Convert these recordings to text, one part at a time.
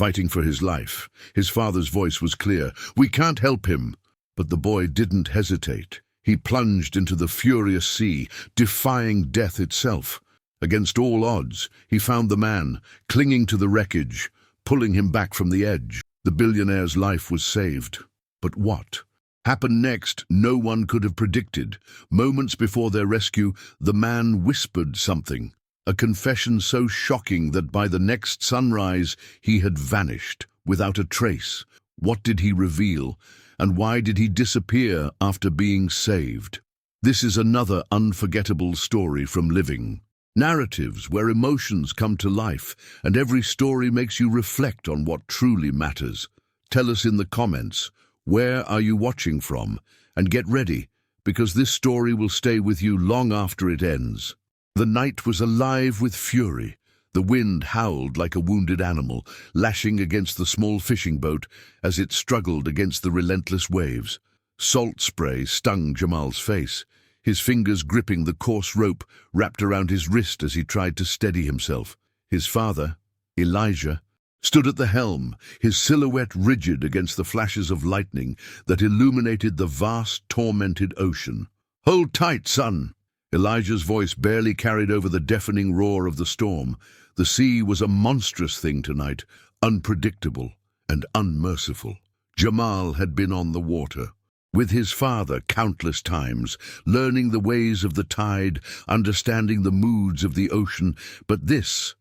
fighting for his life. His father's voice was clear. "We can't help him." But the boy didn't hesitate. He plunged into the furious sea, defying death itself. Against all odds, he found the man, clinging to the wreckage, pulling him back from the edge. The billionaire's life was saved. But what happened next, no one could have predicted. Moments before their rescue, the man whispered something, a confession so shocking that by the next sunrise he had vanished, without a trace. What did he reveal, and why did he disappear after being saved? This is another unforgettable story from living. Narratives where emotions come to life, and every story makes you reflect on what truly matters. Tell us in the comments, where are you watching from? And get ready, because this story will stay with you long after it ends. The night was alive with fury. The wind howled like a wounded animal, lashing against the small fishing boat as it struggled against the relentless waves. Salt spray stung Jamal's face, his fingers gripping the coarse rope wrapped around his wrist as he tried to steady himself. His father, Elijah, stood at the helm, his silhouette rigid against the flashes of lightning that illuminated the vast, tormented ocean. "Hold tight, son!" Elijah's voice barely carried over the deafening roar of the storm. The sea was a monstrous thing tonight, unpredictable and unmerciful. Jamal had been on the water with his father countless times, learning the ways of the tide, understanding the moods of the ocean, but this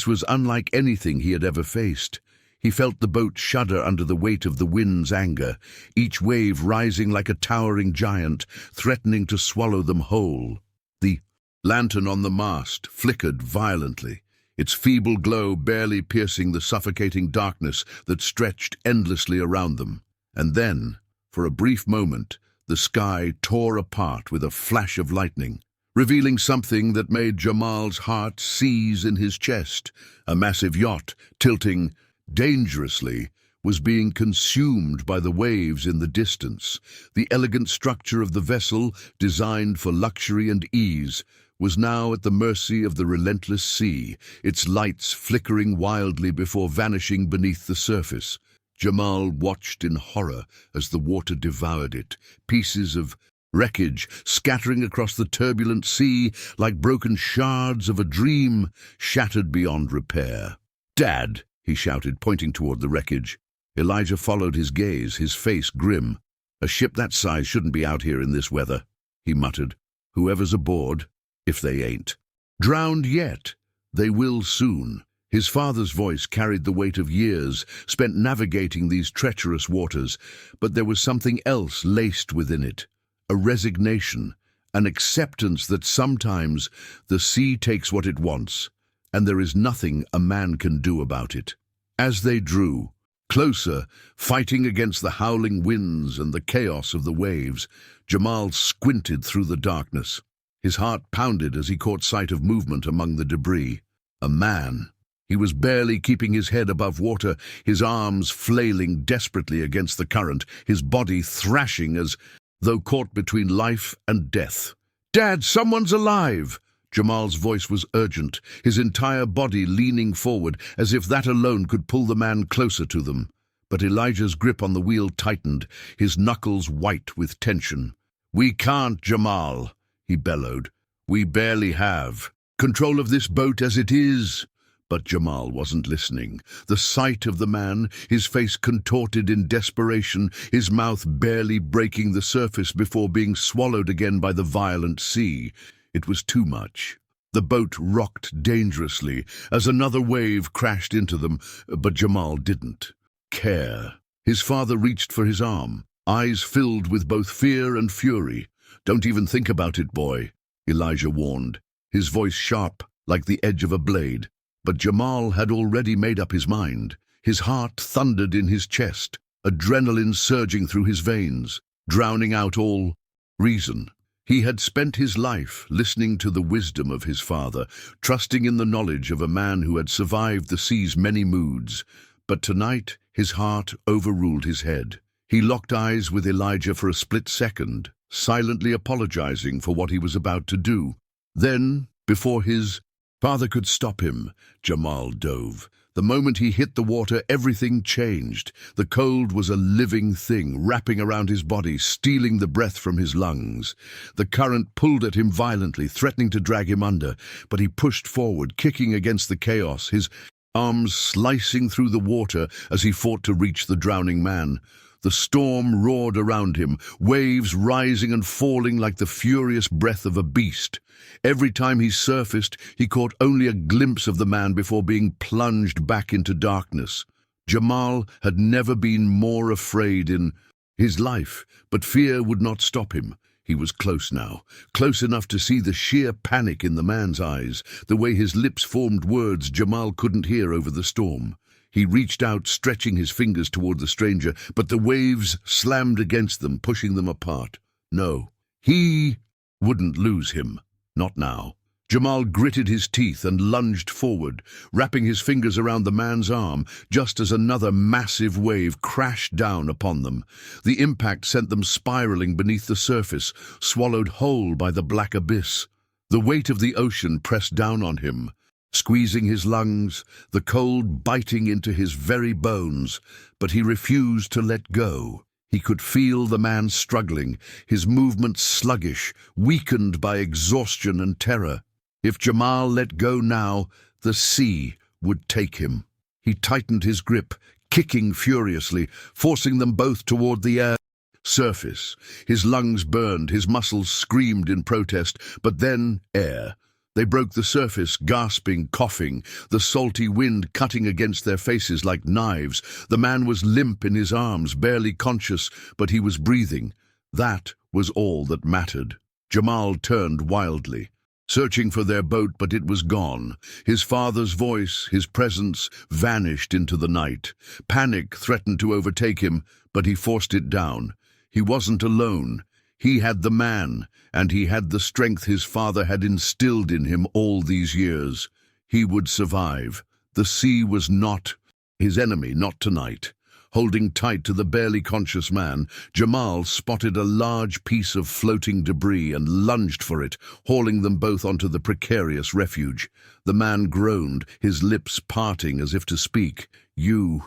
was unlike anything he had ever faced. He felt the boat shudder under the weight of the wind's anger, each wave rising like a towering giant, threatening to swallow them whole. The lantern on the mast flickered violently, its feeble glow barely piercing the suffocating darkness that stretched endlessly around them. And then, for a brief moment, the sky tore apart with a flash of lightning, revealing something that made Jamal's heart seize in his chest. A massive yacht, tilting dangerously, was being consumed by the waves in the distance. The elegant structure of the vessel, designed for luxury and ease, was now at the mercy of the relentless sea, its lights flickering wildly before vanishing beneath the surface. Jamal watched in horror as the water devoured it, pieces of wreckage scattering across the turbulent sea like broken shards of a dream, shattered beyond repair. "Dad!" he shouted, pointing toward the wreckage. Elijah followed his gaze, his face grim. "A ship that size shouldn't be out here in this weather," he muttered. "Whoever's aboard, if they ain't drowned yet, they will soon." His father's voice carried the weight of years spent navigating these treacherous waters, but there was something else laced within it, a resignation, an acceptance that sometimes the sea takes what it wants, and there is nothing a man can do about it. As they drew closer, fighting against the howling winds and the chaos of the waves, Jamal squinted through the darkness. His heart pounded as he caught sight of movement among the debris. A man. He was barely keeping his head above water, his arms flailing desperately against the current, his body thrashing as though caught between life and death. "Dad, someone's alive!" Jamal's voice was urgent, his entire body leaning forward as if that alone could pull the man closer to them. But Elijah's grip on the wheel tightened, his knuckles white with tension. "We can't, Jamal," he bellowed. "We barely have control of this boat as it is." But Jamal wasn't listening. The sight of the man, his face contorted in desperation, his mouth barely breaking the surface before being swallowed again by the violent sea. It was too much. The boat rocked dangerously as another wave crashed into them, but Jamal didn't care. His father reached for his arm, eyes filled with both fear and fury. "Don't even think about it, boy," Elijah warned, his voice sharp like the edge of a blade. But Jamal had already made up his mind. His heart thundered in his chest, adrenaline surging through his veins, drowning out all reason. He had spent his life listening to the wisdom of his father, trusting in the knowledge of a man who had survived the sea's many moods. But tonight, his heart overruled his head. He locked eyes with Elijah for a split second, silently apologizing for what he was about to do. Then, before his father could stop him, Jamal dove. The moment he hit the water, everything changed. The cold was a living thing, wrapping around his body, stealing the breath from his lungs. The current pulled at him violently, threatening to drag him under, but he pushed forward, kicking against the chaos, his arms slicing through the water as he fought to reach the drowning man. The storm roared around him, waves rising and falling like the furious breath of a beast. Every time he surfaced, he caught only a glimpse of the man before being plunged back into darkness. Jamal had never been more afraid in his life, but fear would not stop him. He was close now, close enough to see the sheer panic in the man's eyes, the way his lips formed words Jamal couldn't hear over the storm. He reached out, stretching his fingers toward the stranger, but the waves slammed against them, pushing them apart. No, he wouldn't lose him. Not now. Jamal gritted his teeth and lunged forward, wrapping his fingers around the man's arm, just as another massive wave crashed down upon them. The impact sent them spiraling beneath the surface, swallowed whole by the black abyss. The weight of the ocean pressed down on him, squeezing his lungs, the cold biting into his very bones, but he refused to let go. He could feel the man struggling, his movements sluggish, weakened by exhaustion and terror. If Jamal let go now, the sea would take him. He tightened his grip, kicking furiously, forcing them both toward the surface. His lungs burned, his muscles screamed in protest, but then air. They broke the surface, gasping, coughing, the salty wind cutting against their faces like knives. The man was limp in his arms, barely conscious, but he was breathing. That was all that mattered. Jamal turned wildly, searching for their boat, but it was gone. His father's voice, his presence, vanished into the night. Panic threatened to overtake him, but he forced it down. He wasn't alone. He had the man, and he had the strength his father had instilled in him all these years. He would survive. The sea was not his enemy, not tonight. Holding tight to the barely conscious man, Jamal spotted a large piece of floating debris and lunged for it, hauling them both onto the precarious refuge. The man groaned, his lips parting as if to speak. You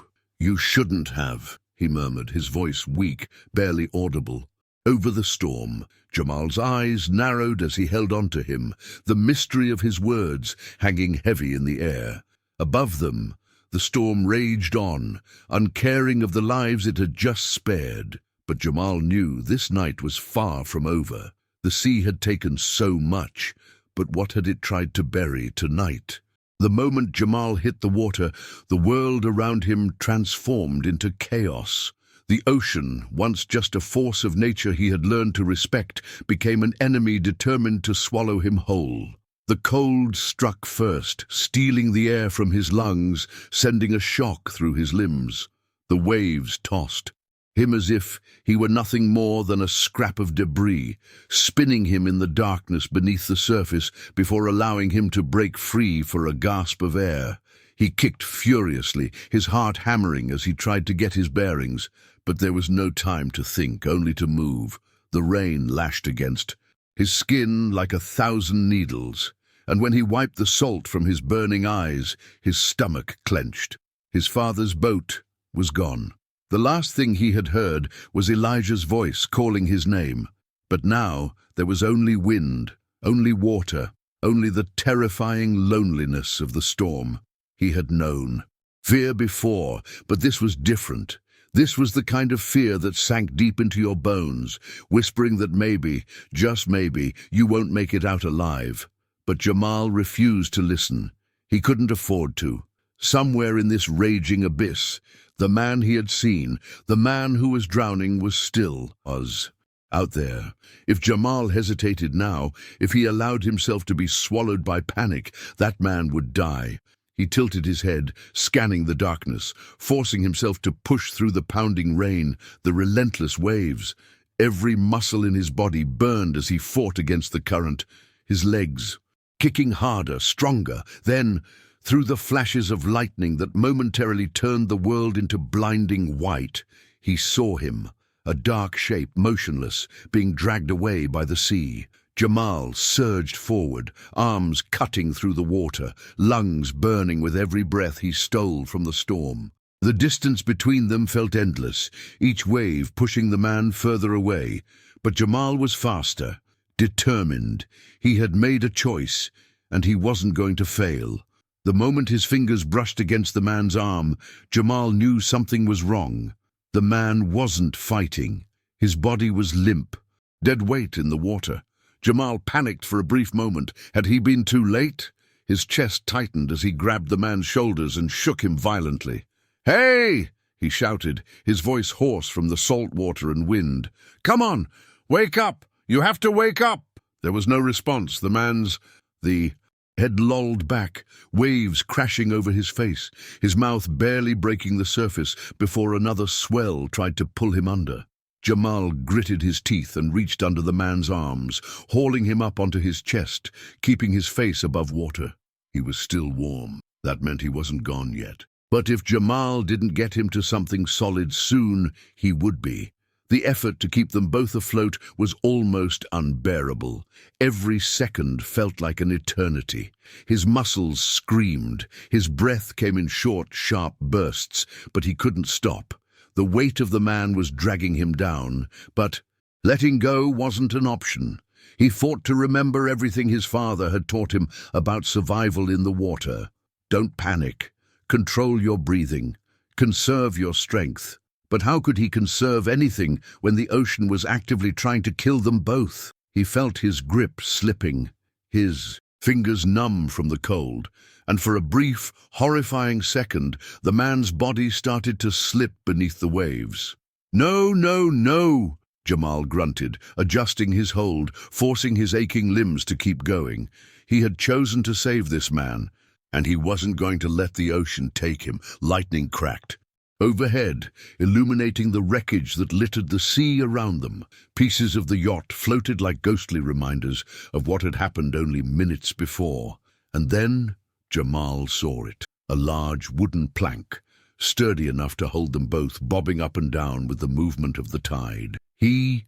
shouldn't have," he murmured, his voice weak, barely audible. Over the storm, Jamal's eyes narrowed as he held on to him, the mystery of his words hanging heavy in the air. Above them, the storm raged on, uncaring of the lives it had just spared. But Jamal knew this night was far from over. The sea had taken so much, but what had it tried to bury tonight? The moment Jamal hit the water, the world around him transformed into chaos. The ocean, once just a force of nature he had learned to respect, became an enemy determined to swallow him whole. The cold struck first, stealing the air from his lungs, sending a shock through his limbs. The waves tossed him as if he were nothing more than a scrap of debris, spinning him in the darkness beneath the surface before allowing him to break free for a gasp of air. He kicked furiously, his heart hammering as he tried to get his bearings. But there was no time to think, only to move. The rain lashed against his skin like 1,000 needles, and when he wiped the salt from his burning eyes, his stomach clenched. His father's boat was gone. The last thing he had heard was Elijah's voice calling his name. But now there was only wind, only water, only the terrifying loneliness of the storm. He had known fear before, but this was different. This was the kind of fear that sank deep into your bones, whispering that maybe, just maybe, you won't make it out alive. But Jamal refused to listen. He couldn't afford to. Somewhere in this raging abyss, the man he had seen, the man who was drowning, was still out there. If Jamal hesitated now, if he allowed himself to be swallowed by panic, that man would die. He tilted his head, scanning the darkness, forcing himself to push through the pounding rain, the relentless waves. Every muscle in his body burned as he fought against the current, his legs kicking harder, stronger. Then, through the flashes of lightning that momentarily turned the world into blinding white, he saw him, a dark shape, motionless, being dragged away by the sea. Jamal surged forward, arms cutting through the water, lungs burning with every breath he stole from the storm. The distance between them felt endless, each wave pushing the man further away. But Jamal was faster, determined. He had made a choice, and he wasn't going to fail. The moment his fingers brushed against the man's arm, Jamal knew something was wrong. The man wasn't fighting. His body was limp, dead weight in the water. Jamal panicked for a brief moment. Had he been too late? His chest tightened as he grabbed the man's shoulders and shook him violently. "Hey!" he shouted, his voice hoarse from the salt water and wind. "Come on! Wake up! You have to wake up!" There was no response. The head lolled back, waves crashing over his face, his mouth barely breaking the surface before another swell tried to pull him under. Jamal gritted his teeth and reached under the man's arms, hauling him up onto his chest, keeping his face above water. He was still warm. That meant he wasn't gone yet. But if Jamal didn't get him to something solid soon, he would be. The effort to keep them both afloat was almost unbearable. Every second felt like an eternity. His muscles screamed. His breath came in short, sharp bursts, but he couldn't stop. The weight of the man was dragging him down, but letting go wasn't an option. He fought to remember everything his father had taught him about survival in the water. Don't panic. Control your breathing. Conserve your strength. But how could he conserve anything when the ocean was actively trying to kill them both? He felt his grip slipping, his fingers numb from the cold, and for a brief, horrifying second, the man's body started to slip beneath the waves. "No, no, no!" Jamal grunted, adjusting his hold, forcing his aching limbs to keep going. He had chosen to save this man, and he wasn't going to let the ocean take him. Lightning cracked. Overhead, illuminating the wreckage that littered the sea around them, pieces of the yacht floated like ghostly reminders of what had happened only minutes before. And then Jamal saw it, a large wooden plank, sturdy enough to hold them both, bobbing up and down with the movement of the tide. He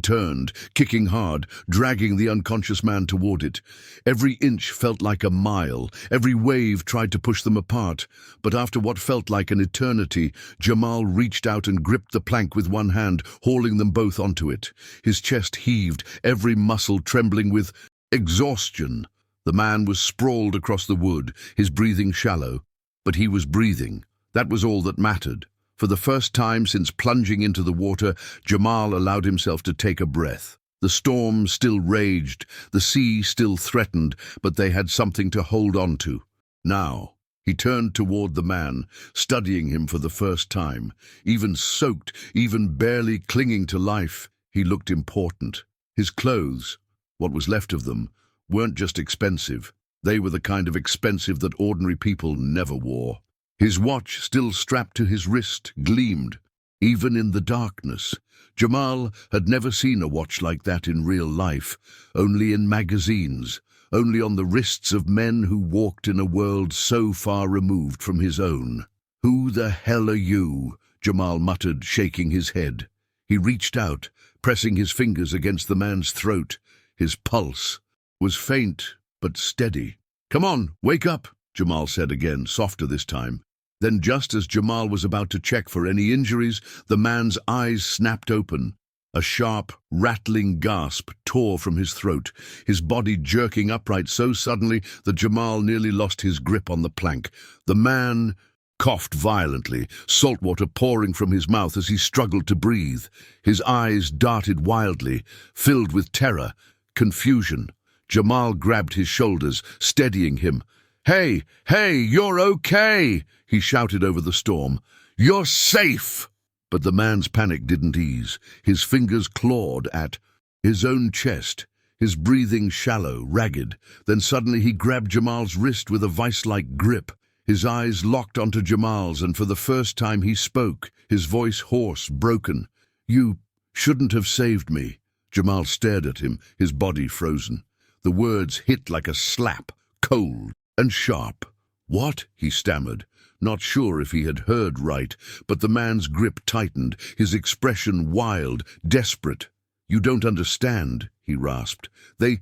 turned, kicking hard, dragging the unconscious man toward it. Every inch felt like a mile. Every wave tried to push them apart. But after what felt like an eternity, Jamal reached out and gripped the plank with one hand, hauling them both onto it. His chest heaved, every muscle trembling with exhaustion. The man was sprawled across the wood, his breathing shallow. But he was breathing. That was all that mattered. For the first time since plunging into the water, Jamal allowed himself to take a breath. The storm still raged, the sea still threatened, but they had something to hold on to. Now, he turned toward the man, studying him for the first time. Even soaked, even barely clinging to life, he looked important. His clothes, what was left of them, weren't just expensive. They were the kind of expensive that ordinary people never wore. His watch, still strapped to his wrist, gleamed, even in the darkness. Jamal had never seen a watch like that in real life, only in magazines, only on the wrists of men who walked in a world so far removed from his own. "Who the hell are you?" Jamal muttered, shaking his head. He reached out, pressing his fingers against the man's throat. His pulse was faint but steady. "Come on, wake up," Jamal said again, softer this time. Then just as Jamal was about to check for any injuries, the man's eyes snapped open. A sharp, rattling gasp tore from his throat, his body jerking upright so suddenly that Jamal nearly lost his grip on the plank. The man coughed violently, salt water pouring from his mouth as he struggled to breathe. His eyes darted wildly, filled with terror, confusion. Jamal grabbed his shoulders, steadying him. Hey, you're okay," he shouted over the storm. "You're safe!" But the man's panic didn't ease. His fingers clawed at his own chest, his breathing shallow, ragged. Then suddenly he grabbed Jamal's wrist with a vice-like grip. His eyes locked onto Jamal's, and for the first time he spoke, his voice hoarse, broken. "You shouldn't have saved me." Jamal stared at him, his body frozen. The words hit like a slap, cold and sharp. "What?" he stammered, not sure if he had heard right, but the man's grip tightened, his expression wild, desperate. "You don't understand," he rasped. They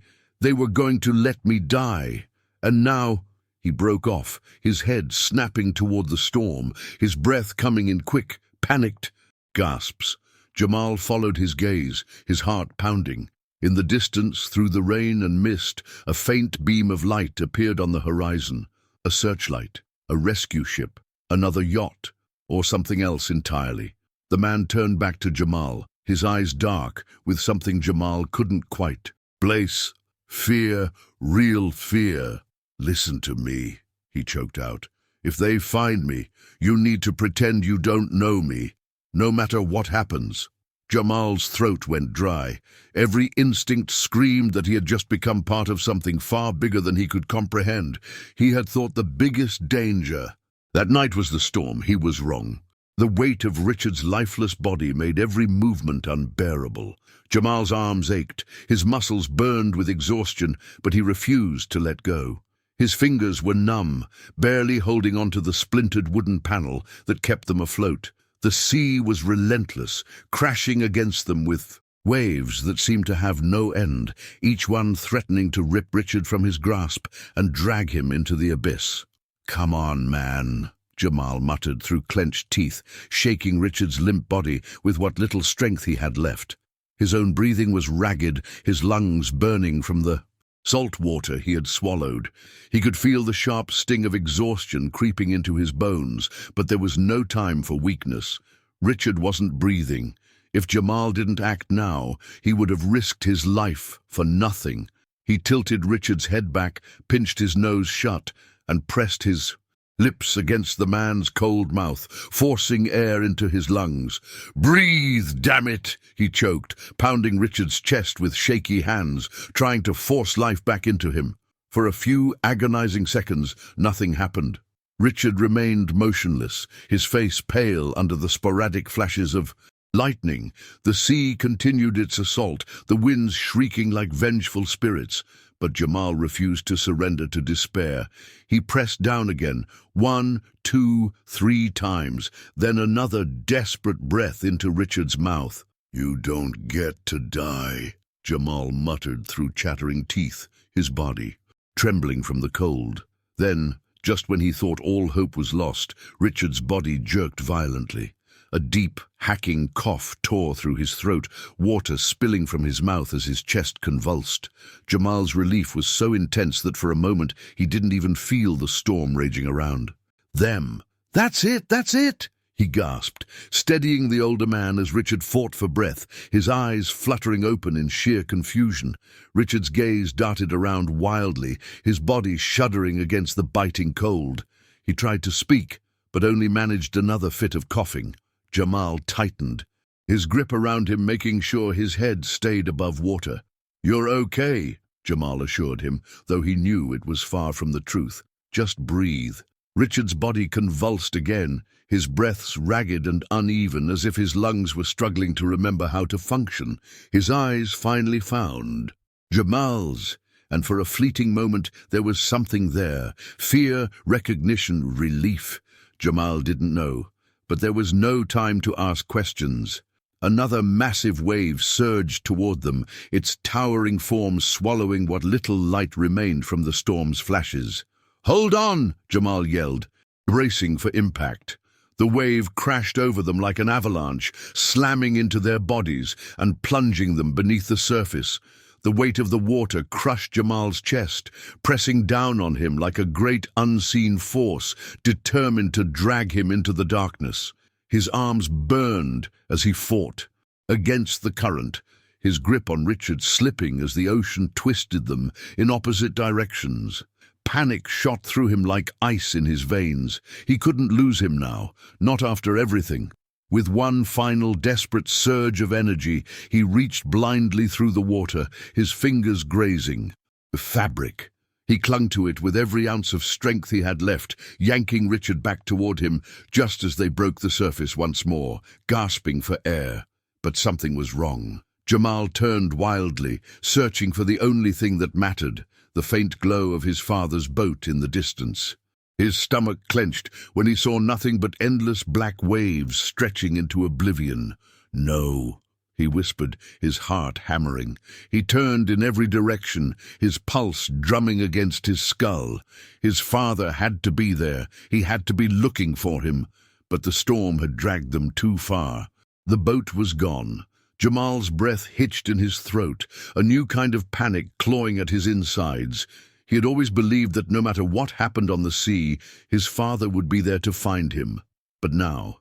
were going to let me die. And now—" He broke off, his head snapping toward the storm, his breath coming in quick, panicked gasps. Jamal followed his gaze, his heart pounding. In the distance, through the rain and mist, a faint beam of light appeared on the horizon. A searchlight, a rescue ship, another yacht, or something else entirely. The man turned back to Jamal, his eyes dark with something Jamal couldn't quite place. "Fear, real fear." "Listen to me," he choked out. "If they find me, you need to pretend you don't know me, no matter what happens." Jamal's throat went dry. Every instinct screamed that he had just become part of something far bigger than he could comprehend. He had thought the biggest danger. That night was the storm. He was wrong. The weight of Richard's lifeless body made every movement unbearable. Jamal's arms ached, his muscles burned with exhaustion, but he refused to let go. His fingers were numb, barely holding onto the splintered wooden panel that kept them afloat. The sea was relentless, crashing against them with waves that seemed to have no end, each one threatening to rip Richard from his grasp and drag him into the abyss. "Come on, man," Jamal muttered through clenched teeth, shaking Richard's limp body with what little strength he had left. His own breathing was ragged, his lungs burning from the salt water he had swallowed. He could feel the sharp sting of exhaustion creeping into his bones, but there was no time for weakness. Richard wasn't breathing. If Jamal didn't act now, he would have risked his life for nothing. He tilted Richard's head back, pinched his nose shut, and pressed his lips against the man's cold mouth, forcing air into his lungs. "Breathe, damn it!" he choked, pounding Richard's chest with shaky hands, trying to force life back into him. For a few agonizing seconds, nothing happened. Richard remained motionless, his face pale under the sporadic flashes of lightning. The sea continued its assault, the winds shrieking like vengeful spirits. But Jamal refused to surrender to despair. He pressed down again, 1, 2, 3 times, then another desperate breath into Richard's mouth. "You don't get to die," Jamal muttered through chattering teeth, his body trembling from the cold. Then, just when he thought all hope was lost, Richard's body jerked violently. A deep, hacking cough tore through his throat, water spilling from his mouth as his chest convulsed. Jamal's relief was so intense that for a moment he didn't even feel the storm raging around. "Them! That's it!" he gasped, steadying the older man as Richard fought for breath, his eyes fluttering open in sheer confusion. Richard's gaze darted around wildly, his body shuddering against the biting cold. He tried to speak, but only managed another fit of coughing. Jamal tightened, his grip around him making sure his head stayed above water. "You're okay," Jamal assured him, though he knew it was far from the truth. "Just breathe." Richard's body convulsed again, his breaths ragged and uneven as if his lungs were struggling to remember how to function. His eyes finally found Jamal's, and for a fleeting moment there was something there. Fear, recognition, relief. Jamal didn't know. But there was no time to ask questions. Another massive wave surged toward them, its towering form swallowing what little light remained from the storm's flashes. "Hold on!" Jamal yelled, bracing for impact. The wave crashed over them like an avalanche, slamming into their bodies and plunging them beneath the surface. The weight of the water crushed Jamal's chest, pressing down on him like a great unseen force, determined to drag him into the darkness. His arms burned as he fought against the current, his grip on Richard slipping as the ocean twisted them in opposite directions. Panic shot through him like ice in his veins. He couldn't lose him now, not after everything. With one final desperate surge of energy, he reached blindly through the water, his fingers grazing the fabric. He clung to it with every ounce of strength he had left, yanking Richard back toward him just as they broke the surface once more, gasping for air. But something was wrong. Jamal turned wildly, searching for the only thing that mattered, the faint glow of his father's boat in the distance. His stomach clenched when he saw nothing but endless black waves stretching into oblivion. No, he whispered, his heart hammering. He turned in every direction, his pulse drumming against his skull. His father had to be there. He had to be looking for him. But the storm had dragged them too far. The boat was gone. Jamal's breath hitched in his throat, a new kind of panic clawing at his insides. He had always believed that no matter what happened on the sea, his father would be there to find him. But now,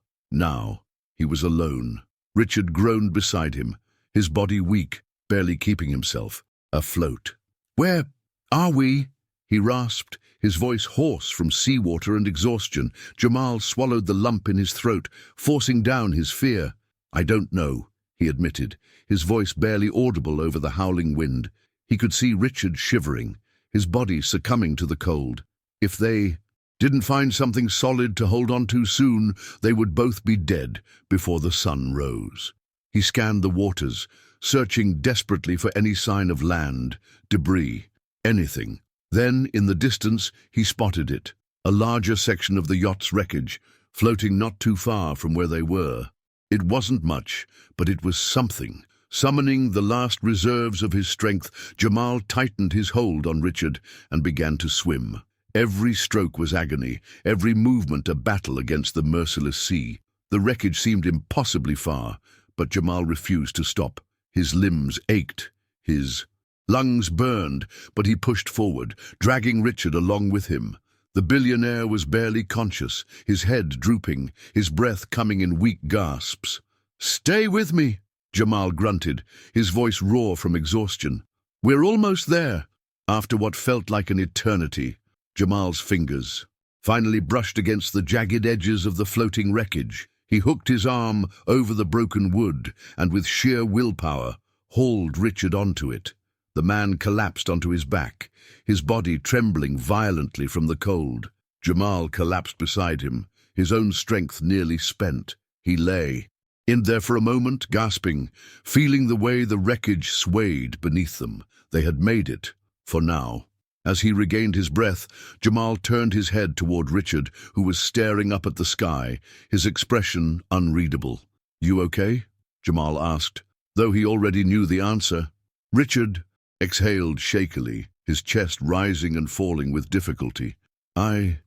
he was alone. Richard groaned beside him, his body weak, barely keeping himself afloat. "Where are we?" he rasped, his voice hoarse from seawater and exhaustion. Jamal swallowed the lump in his throat, forcing down his fear. "I don't know," he admitted, his voice barely audible over the howling wind. He could see Richard shivering, his body succumbing to the cold. If they didn't find something solid to hold on to soon, they would both be dead before the sun rose. He scanned the waters, searching desperately for any sign of land, debris, anything. Then, in the distance, he spotted it, a larger section of the yacht's wreckage, floating not too far from where they were. It wasn't much, but it was something. Summoning the last reserves of his strength, Jamal tightened his hold on Richard and began to swim. Every stroke was agony, every movement a battle against the merciless sea. The wreckage seemed impossibly far, but Jamal refused to stop. His limbs ached, his lungs burned, but he pushed forward, dragging Richard along with him. The billionaire was barely conscious, his head drooping, his breath coming in weak gasps. "Stay with me," Jamal grunted, his voice raw from exhaustion. "We're almost there." After what felt like an eternity, Jamal's fingers finally brushed against the jagged edges of the floating wreckage. He hooked his arm over the broken wood and with sheer willpower hauled Richard onto it. The man collapsed onto his back, his body trembling violently from the cold. Jamal collapsed beside him, his own strength nearly spent. He lay in there for a moment, gasping, feeling the way the wreckage swayed beneath them. They had made it, for now. As he regained his breath, Jamal turned his head toward Richard, who was staring up at the sky, his expression unreadable. "You okay?" Jamal asked, though he already knew the answer. Richard exhaled shakily, his chest rising and falling with difficulty. I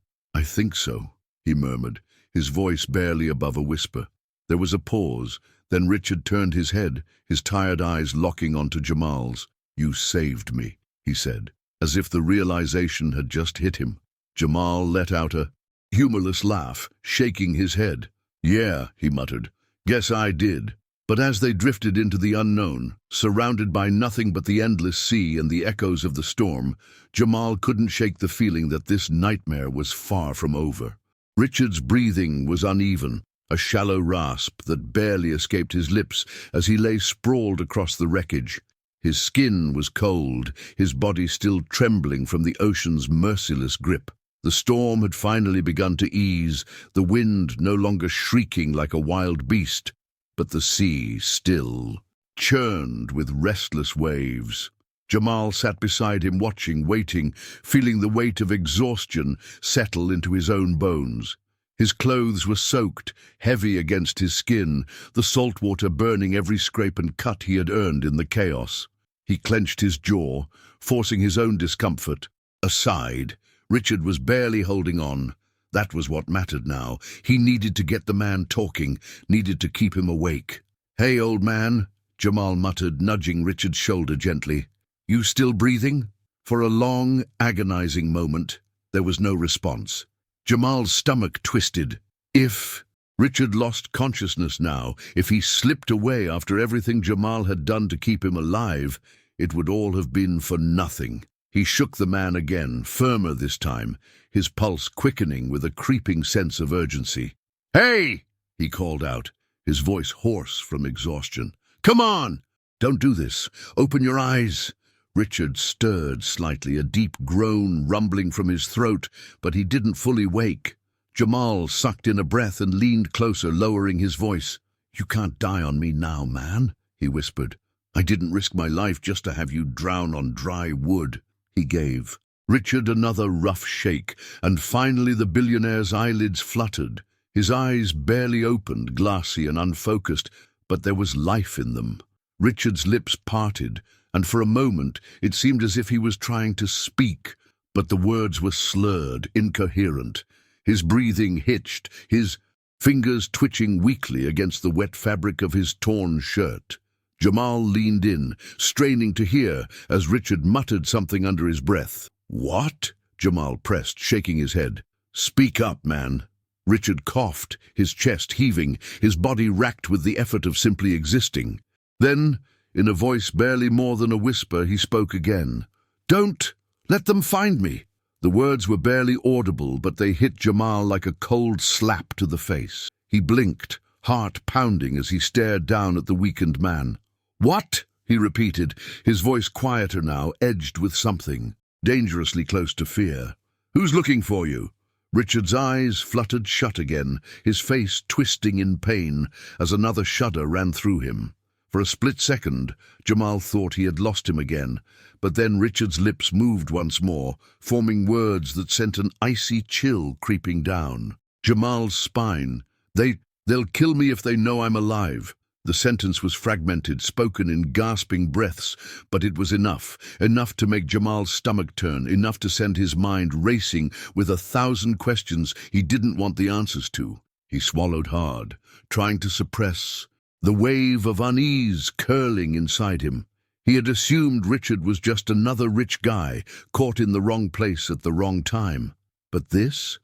think so," he murmured, his voice barely above a whisper. There was a pause, then Richard turned his head, his tired eyes locking onto Jamal's. "You saved me," he said, as if the realization had just hit him. Jamal let out a humorless laugh, shaking his head. "Yeah," he muttered, "guess I did." But as they drifted into the unknown, surrounded by nothing but the endless sea and the echoes of the storm, Jamal couldn't shake the feeling that this nightmare was far from over. Richard's breathing was uneven, a shallow rasp that barely escaped his lips as he lay sprawled across the wreckage. His skin was cold, his body still trembling from the ocean's merciless grip. The storm had finally begun to ease, the wind no longer shrieking like a wild beast, but the sea still churned with restless waves. Jamal sat beside him watching, waiting, feeling the weight of exhaustion settle into his own bones. His clothes were soaked, heavy against his skin, the salt water burning every scrape and cut he had earned in the chaos. He clenched his jaw, forcing his own discomfort aside. Richard was barely holding on. That was what mattered now. He needed to get the man talking, needed to keep him awake. "Hey, old man," Jamal muttered, nudging Richard's shoulder gently. "You still breathing?" For a long, agonizing moment, there was no response. Jamal's stomach twisted. If Richard lost consciousness now, if he slipped away after everything Jamal had done to keep him alive, it would all have been for nothing. He shook the man again, firmer this time, his pulse quickening with a creeping sense of urgency. "Hey!" he called out, his voice hoarse from exhaustion. "Come on! Don't do this. Open your eyes." Richard stirred slightly, a deep groan rumbling from his throat, but he didn't fully wake. Jamal sucked in a breath and leaned closer, lowering his voice. "You can't die on me now, man," he whispered. "I didn't risk my life just to have you drown on dry wood." He gave Richard another rough shake, and finally the billionaire's eyelids fluttered. His eyes barely opened, glassy and unfocused, but there was life in them. Richard's lips parted, and for a moment it seemed as if he was trying to speak, but the words were slurred, incoherent. His breathing hitched, his fingers twitching weakly against the wet fabric of his torn shirt. Jamal leaned in, straining to hear, as Richard muttered something under his breath. "What?" Jamal pressed, shaking his head. "Speak up, man." Richard coughed, his chest heaving, his body racked with the effort of simply existing. Then, in a voice barely more than a whisper, he spoke again. "Don't let them find me." The words were barely audible, but they hit Jamal like a cold slap to the face. He blinked, heart pounding as he stared down at the weakened man. "What?" he repeated, his voice quieter now, edged with something, dangerously close to fear. "Who's looking for you?" Richard's eyes fluttered shut again, his face twisting in pain as another shudder ran through him. For a split second, Jamal thought he had lost him again, but then Richard's lips moved once more, forming words that sent an icy chill creeping down. Jamal's spine. They'll kill me if they know I'm alive." The sentence was fragmented, spoken in gasping breaths, but it was enough to make Jamal's stomach turn, enough to send his mind racing with 1,000 questions he didn't want the answers to. He swallowed hard, trying to suppress the wave of unease curling inside him. He had assumed Richard was just another rich guy, caught in the wrong place at the wrong time. But this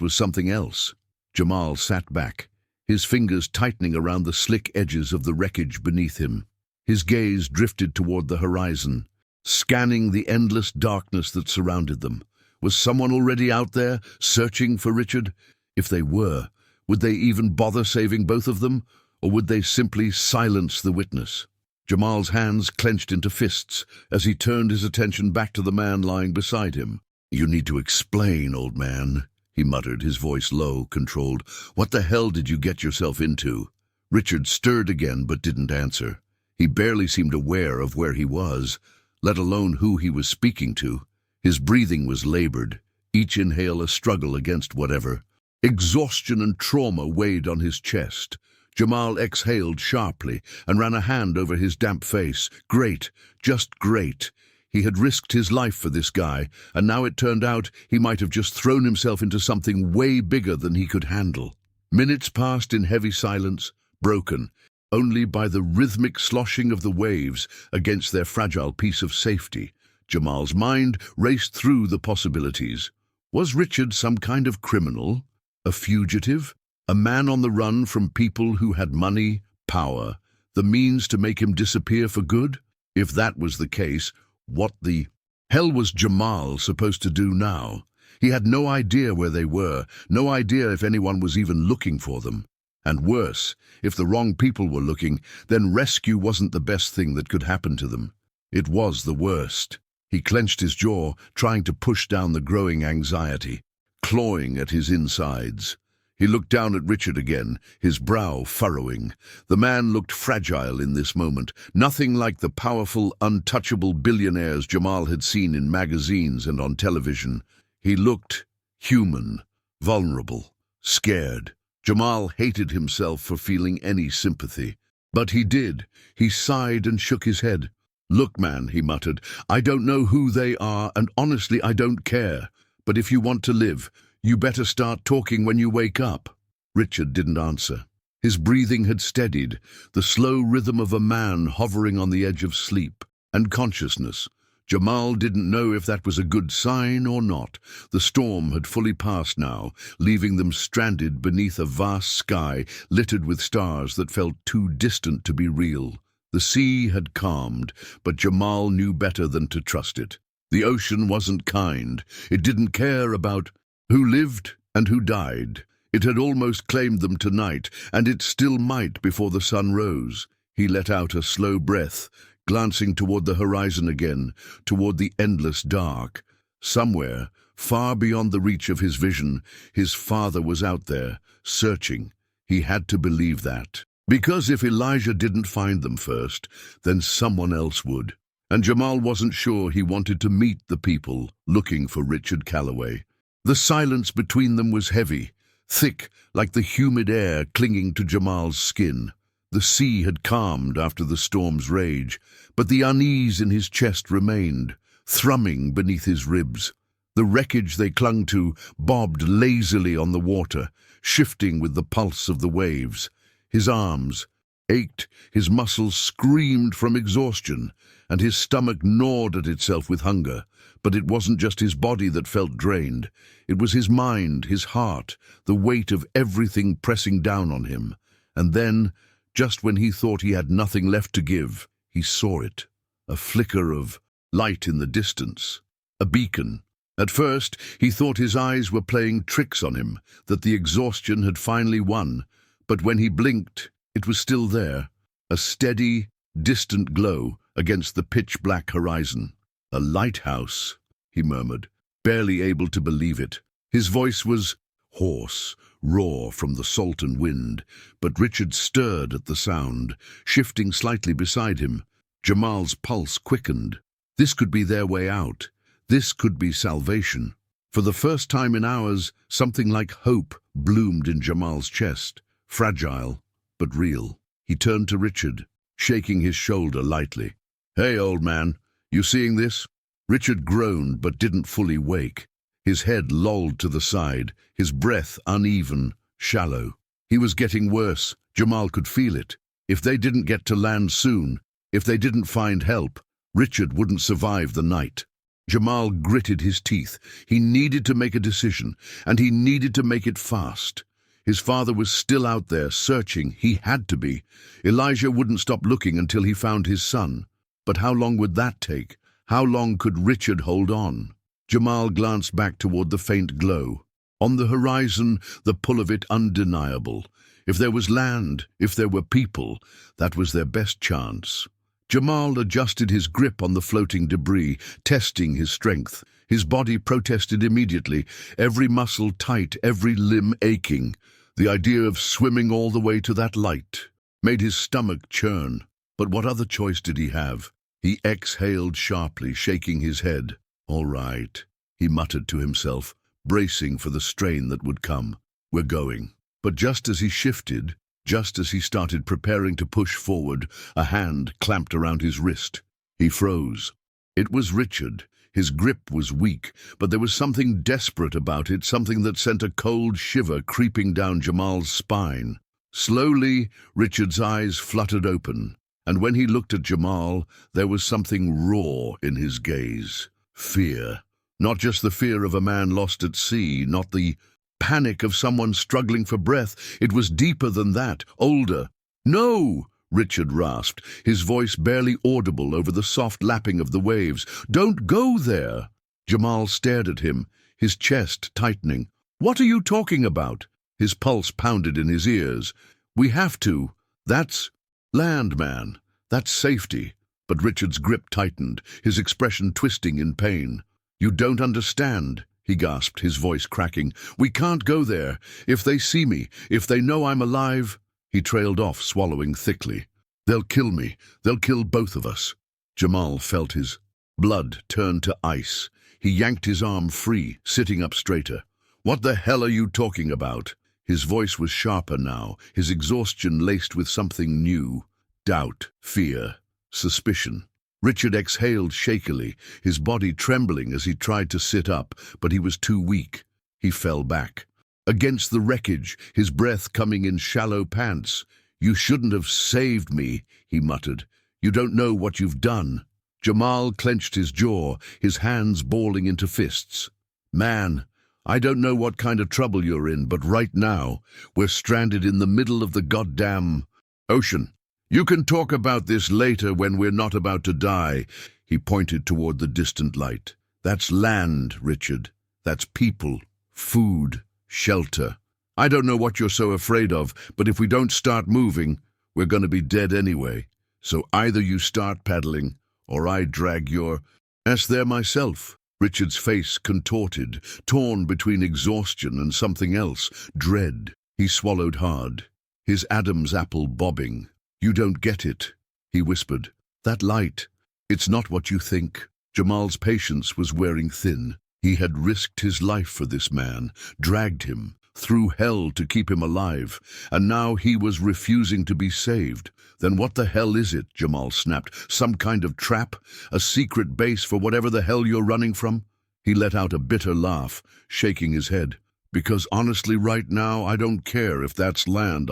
was something else. Jamal sat back, his fingers tightening around the slick edges of the wreckage beneath him. His gaze drifted toward the horizon, scanning the endless darkness that surrounded them. Was someone already out there, searching for Richard? If they were, would they even bother saving both of them, or would they simply silence the witness? Jamal's hands clenched into fists as he turned his attention back to the man lying beside him. "You need to explain, old man," he muttered, his voice low, controlled. "What the hell did you get yourself into?" Richard stirred again but didn't answer. He barely seemed aware of where he was, let alone who he was speaking to. His breathing was labored, each inhale a struggle against whatever. Exhaustion and trauma weighed on his chest. Jamal exhaled sharply and ran a hand over his damp face. Great, just great. He had risked his life for this guy, and now it turned out he might have just thrown himself into something way bigger than he could handle. Minutes passed in heavy silence, broken only by the rhythmic sloshing of the waves against their fragile piece of safety. Jamal's mind raced through the possibilities. Was Richard some kind of criminal? A fugitive? A man on the run from people who had money, power, the means to make him disappear for good? If that was the case, what the hell was Jamal supposed to do now? He had no idea where they were, no idea if anyone was even looking for them. And worse, if the wrong people were looking, then rescue wasn't the best thing that could happen to them. It was the worst. He clenched his jaw, trying to push down the growing anxiety, clawing at his insides. He looked down at Richard again, his brow furrowing. The man looked fragile in this moment, nothing like the powerful, untouchable billionaires Jamal had seen in magazines and on television. He looked human, vulnerable, scared. Jamal hated himself for feeling any sympathy. But he did. He sighed and shook his head. "Look, man," he muttered, "I don't know who they are, and honestly I don't care. But if you want to live, you better start talking when you wake up." Richard didn't answer. His breathing had steadied, the slow rhythm of a man hovering on the edge of sleep and consciousness. Jamal didn't know if that was a good sign or not. The storm had fully passed now, leaving them stranded beneath a vast sky littered with stars that felt too distant to be real. The sea had calmed, but Jamal knew better than to trust it. The ocean wasn't kind. It didn't care about who lived and who died. It had almost claimed them tonight, and it still might before the sun rose. He let out a slow breath, glancing toward the horizon again, toward the endless dark. Somewhere, far beyond the reach of his vision, his father was out there, searching. He had to believe that. Because if Elijah didn't find them first, then someone else would. And Jamal wasn't sure he wanted to meet the people looking for Richard Calloway. The silence between them was heavy, thick like the humid air clinging to Jamal's skin. The sea had calmed after the storm's rage, but the unease in his chest remained, thrumming beneath his ribs. The wreckage they clung to bobbed lazily on the water, shifting with the pulse of the waves. His arms ached, his muscles screamed from exhaustion, and his stomach gnawed at itself with hunger. But it wasn't just his body that felt drained. It was his mind, his heart, the weight of everything pressing down on him. And then, just when he thought he had nothing left to give, he saw it, a flicker of light in the distance, a beacon. At first, he thought his eyes were playing tricks on him, that the exhaustion had finally won. But when he blinked, it was still there, a steady, distant glow against the pitch-black horizon. "A lighthouse," he murmured, barely able to believe it. His voice was hoarse, raw from the salt and wind, but Richard stirred at the sound, shifting slightly beside him. Jamal's pulse quickened. This could be their way out. This could be salvation. For the first time in hours, something like hope bloomed in Jamal's chest, fragile but real. He turned to Richard, shaking his shoulder lightly. "Hey, old man, you seeing this?" Richard groaned but didn't fully wake. His head lolled to the side, his breath uneven, shallow. He was getting worse. Jamal could feel it. If they didn't get to land soon, if they didn't find help, Richard wouldn't survive the night. Jamal gritted his teeth. He needed to make a decision, and he needed to make it fast. His father was still out there, searching. He had to be. Elijah wouldn't stop looking until he found his son. But how long would that take? How long could Richard hold on? Jamal glanced back toward the faint glow. On the horizon, the pull of it undeniable. If there was land, if there were people, that was their best chance. Jamal adjusted his grip on the floating debris, testing his strength. His body protested immediately, every muscle tight, every limb aching. The idea of swimming all the way to that light made his stomach churn. But what other choice did he have? He exhaled sharply, shaking his head. "All right," he muttered to himself, bracing for the strain that would come. "We're going." But just as he shifted, just as he started preparing to push forward, a hand clamped around his wrist. He froze. It was Richard. His grip was weak, but there was something desperate about it, something that sent a cold shiver creeping down Jamal's spine. Slowly, Richard's eyes fluttered open, and when he looked at Jamal, there was something raw in his gaze. Fear. Not just the fear of a man lost at sea, not the panic of someone struggling for breath. It was deeper than that, older. "No!" Richard rasped, his voice barely audible over the soft lapping of the waves. "Don't go there!" Jamal stared at him, his chest tightening. "What are you talking about?" His pulse pounded in his ears. "We have to. That's land, man. That's safety." But Richard's grip tightened, his expression twisting in pain. "You don't understand," he gasped, his voice cracking. "We can't go there. If they see me, if they know I'm alive—" He trailed off, swallowing thickly. "They'll kill me. They'll kill both of us." Jamal felt his blood turn to ice. He yanked his arm free, sitting up straighter. "What the hell are you talking about?" His voice was sharper now, his exhaustion laced with something new. Doubt, fear, suspicion. Richard exhaled shakily, his body trembling as he tried to sit up, but he was too weak. He fell back. Against the wreckage, his breath coming in shallow pants. "You shouldn't have saved me," he muttered. "You don't know what you've done." Jamal clenched his jaw, his hands balling into fists. "Man, I don't know what kind of trouble you're in, but right now, we're stranded in the middle of the goddamn ocean. You can talk about this later when we're not about to die." He pointed toward the distant light. "That's land, Richard. That's people, food, shelter. I don't know what you're so afraid of, but if we don't start moving, we're going to be dead anyway. So either you start paddling, or I drag your ass there myself." Richard's face contorted, torn between exhaustion and something else, dread. He swallowed hard, his Adam's apple bobbing. "You don't get it," he whispered. "That light, it's not what you think." Jamal's patience was wearing thin. He had risked his life for this man, dragged him, through hell to keep him alive, and now he was refusing to be saved. Then what the hell is it? Jamal snapped. Some kind of trap? A secret base for whatever the hell you're running from? He let out a bitter laugh, shaking his head. Because honestly, right now, I don't care if that's land.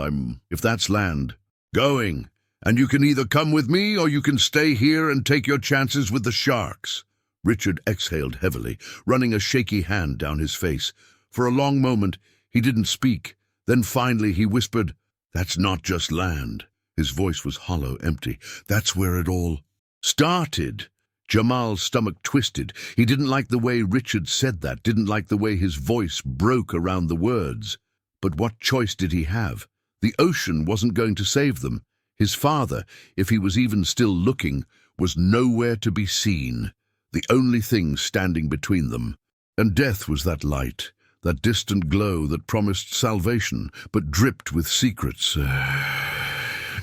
If that's land. Going. And you can either come with me or you can stay here and take your chances with the sharks. Richard exhaled heavily, running a shaky hand down his face. For a long moment, he didn't speak. Then finally he whispered, "That's not just land." His voice was hollow, empty. "That's where it all started." Jamal's stomach twisted. He didn't like the way Richard said that, didn't like the way his voice broke around the words. But what choice did he have? The ocean wasn't going to save them. His father, if he was even still looking, was nowhere to be seen. The only thing standing between them. And death was that light, that distant glow that promised salvation, but dripped with secrets.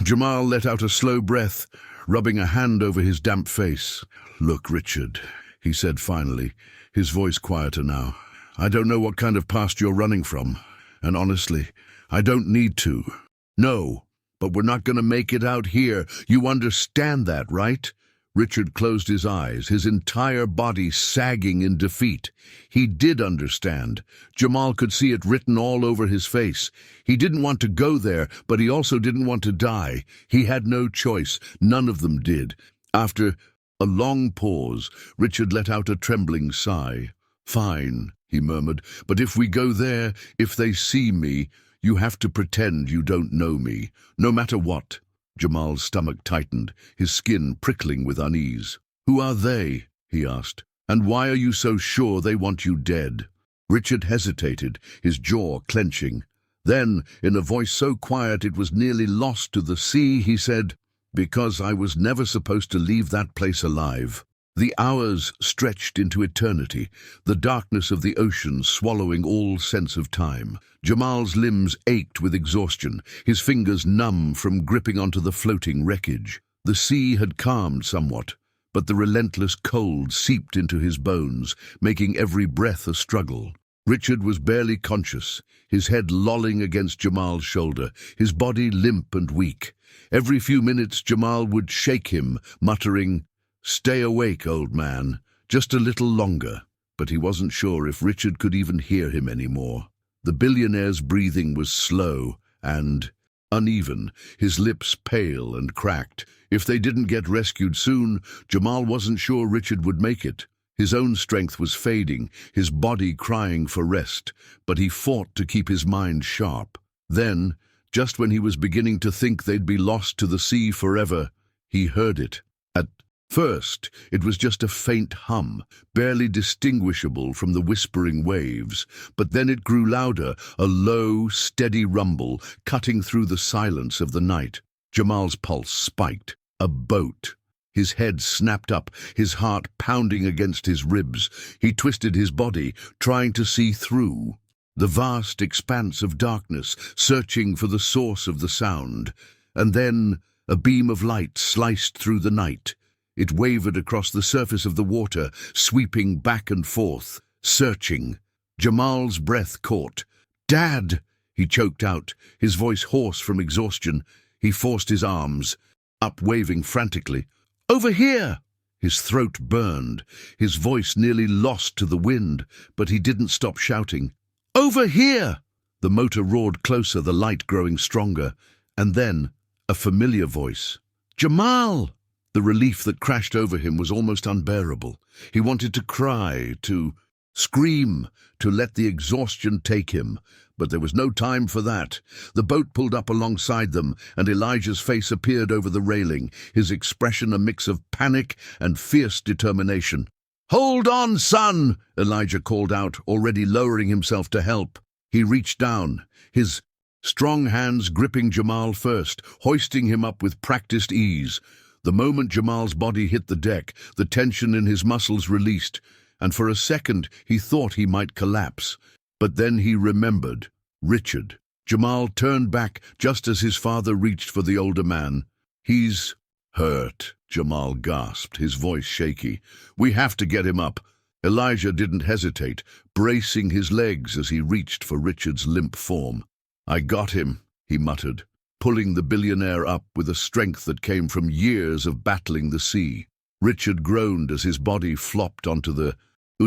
Jamal let out a slow breath, rubbing a hand over his damp face. "Look, Richard," he said finally, his voice quieter now. "I don't know what kind of past you're running from, and honestly, I don't need to. No, but we're not going to make it out here. You understand that, right?" Richard closed his eyes, his entire body sagging in defeat. He did understand. Jamal could see it written all over his face. He didn't want to go there, but he also didn't want to die. He had no choice. None of them did. After a long pause, Richard let out a trembling sigh. "Fine," he murmured, "but if we go there, if they see me, you have to pretend you don't know me, no matter what." Jamal's stomach tightened, his skin prickling with unease. "Who are they?" he asked. "And why are you so sure they want you dead?" Richard hesitated, his jaw clenching. Then, in a voice so quiet it was nearly lost to the sea, he said, "Because I was never supposed to leave that place alive." The hours stretched into eternity, the darkness of the ocean swallowing all sense of time. Jamal's limbs ached with exhaustion, his fingers numb from gripping onto the floating wreckage. The sea had calmed somewhat, but the relentless cold seeped into his bones, making every breath a struggle. Richard was barely conscious, his head lolling against Jamal's shoulder, his body limp and weak. Every few minutes Jamal would shake him, muttering, "Stay awake, old man, just a little longer." But he wasn't sure if Richard could even hear him anymore. The billionaire's breathing was slow and uneven, his lips pale and cracked. If they didn't get rescued soon, Jamal wasn't sure Richard would make it. His own strength was fading, his body crying for rest, but he fought to keep his mind sharp. Then, just when he was beginning to think they'd be lost to the sea forever, he heard it. At first, it was just a faint hum, barely distinguishable from the whispering waves, but then it grew louder, a low, steady rumble cutting through the silence of the night. Jamal's pulse spiked. A boat. His head snapped up, his heart pounding against his ribs. He twisted his body, trying to see through the vast expanse of darkness, searching for the source of the sound. And then a beam of light sliced through the night. It wavered across the surface of the water, sweeping back and forth, searching. Jamal's breath caught. "Dad!" he choked out, his voice hoarse from exhaustion. He forced his arms up, waving frantically. "Over here!" His throat burned, his voice nearly lost to the wind, but he didn't stop shouting. "Over here!" The motor roared closer, the light growing stronger. And then, a familiar voice. "Jamal!" The relief that crashed over him was almost unbearable. He wanted to cry, to scream, to let the exhaustion take him. But there was no time for that. The boat pulled up alongside them, and Elijah's face appeared over the railing, his expression a mix of panic and fierce determination. "Hold on, son!" Elijah called out, already lowering himself to help. He reached down, his strong hands gripping Jamal first, hoisting him up with practiced ease. The moment Jamal's body hit the deck, the tension in his muscles released, and for a second he thought he might collapse. But then he remembered. Richard. Jamal turned back just as his father reached for the older man. "He's hurt," Jamal gasped, his voice shaky. "We have to get him up." Elijah didn't hesitate, bracing his legs as he reached for Richard's limp form. "I got him," he muttered, pulling the billionaire up with a strength that came from years of battling the sea. Richard groaned as his body flopped onto the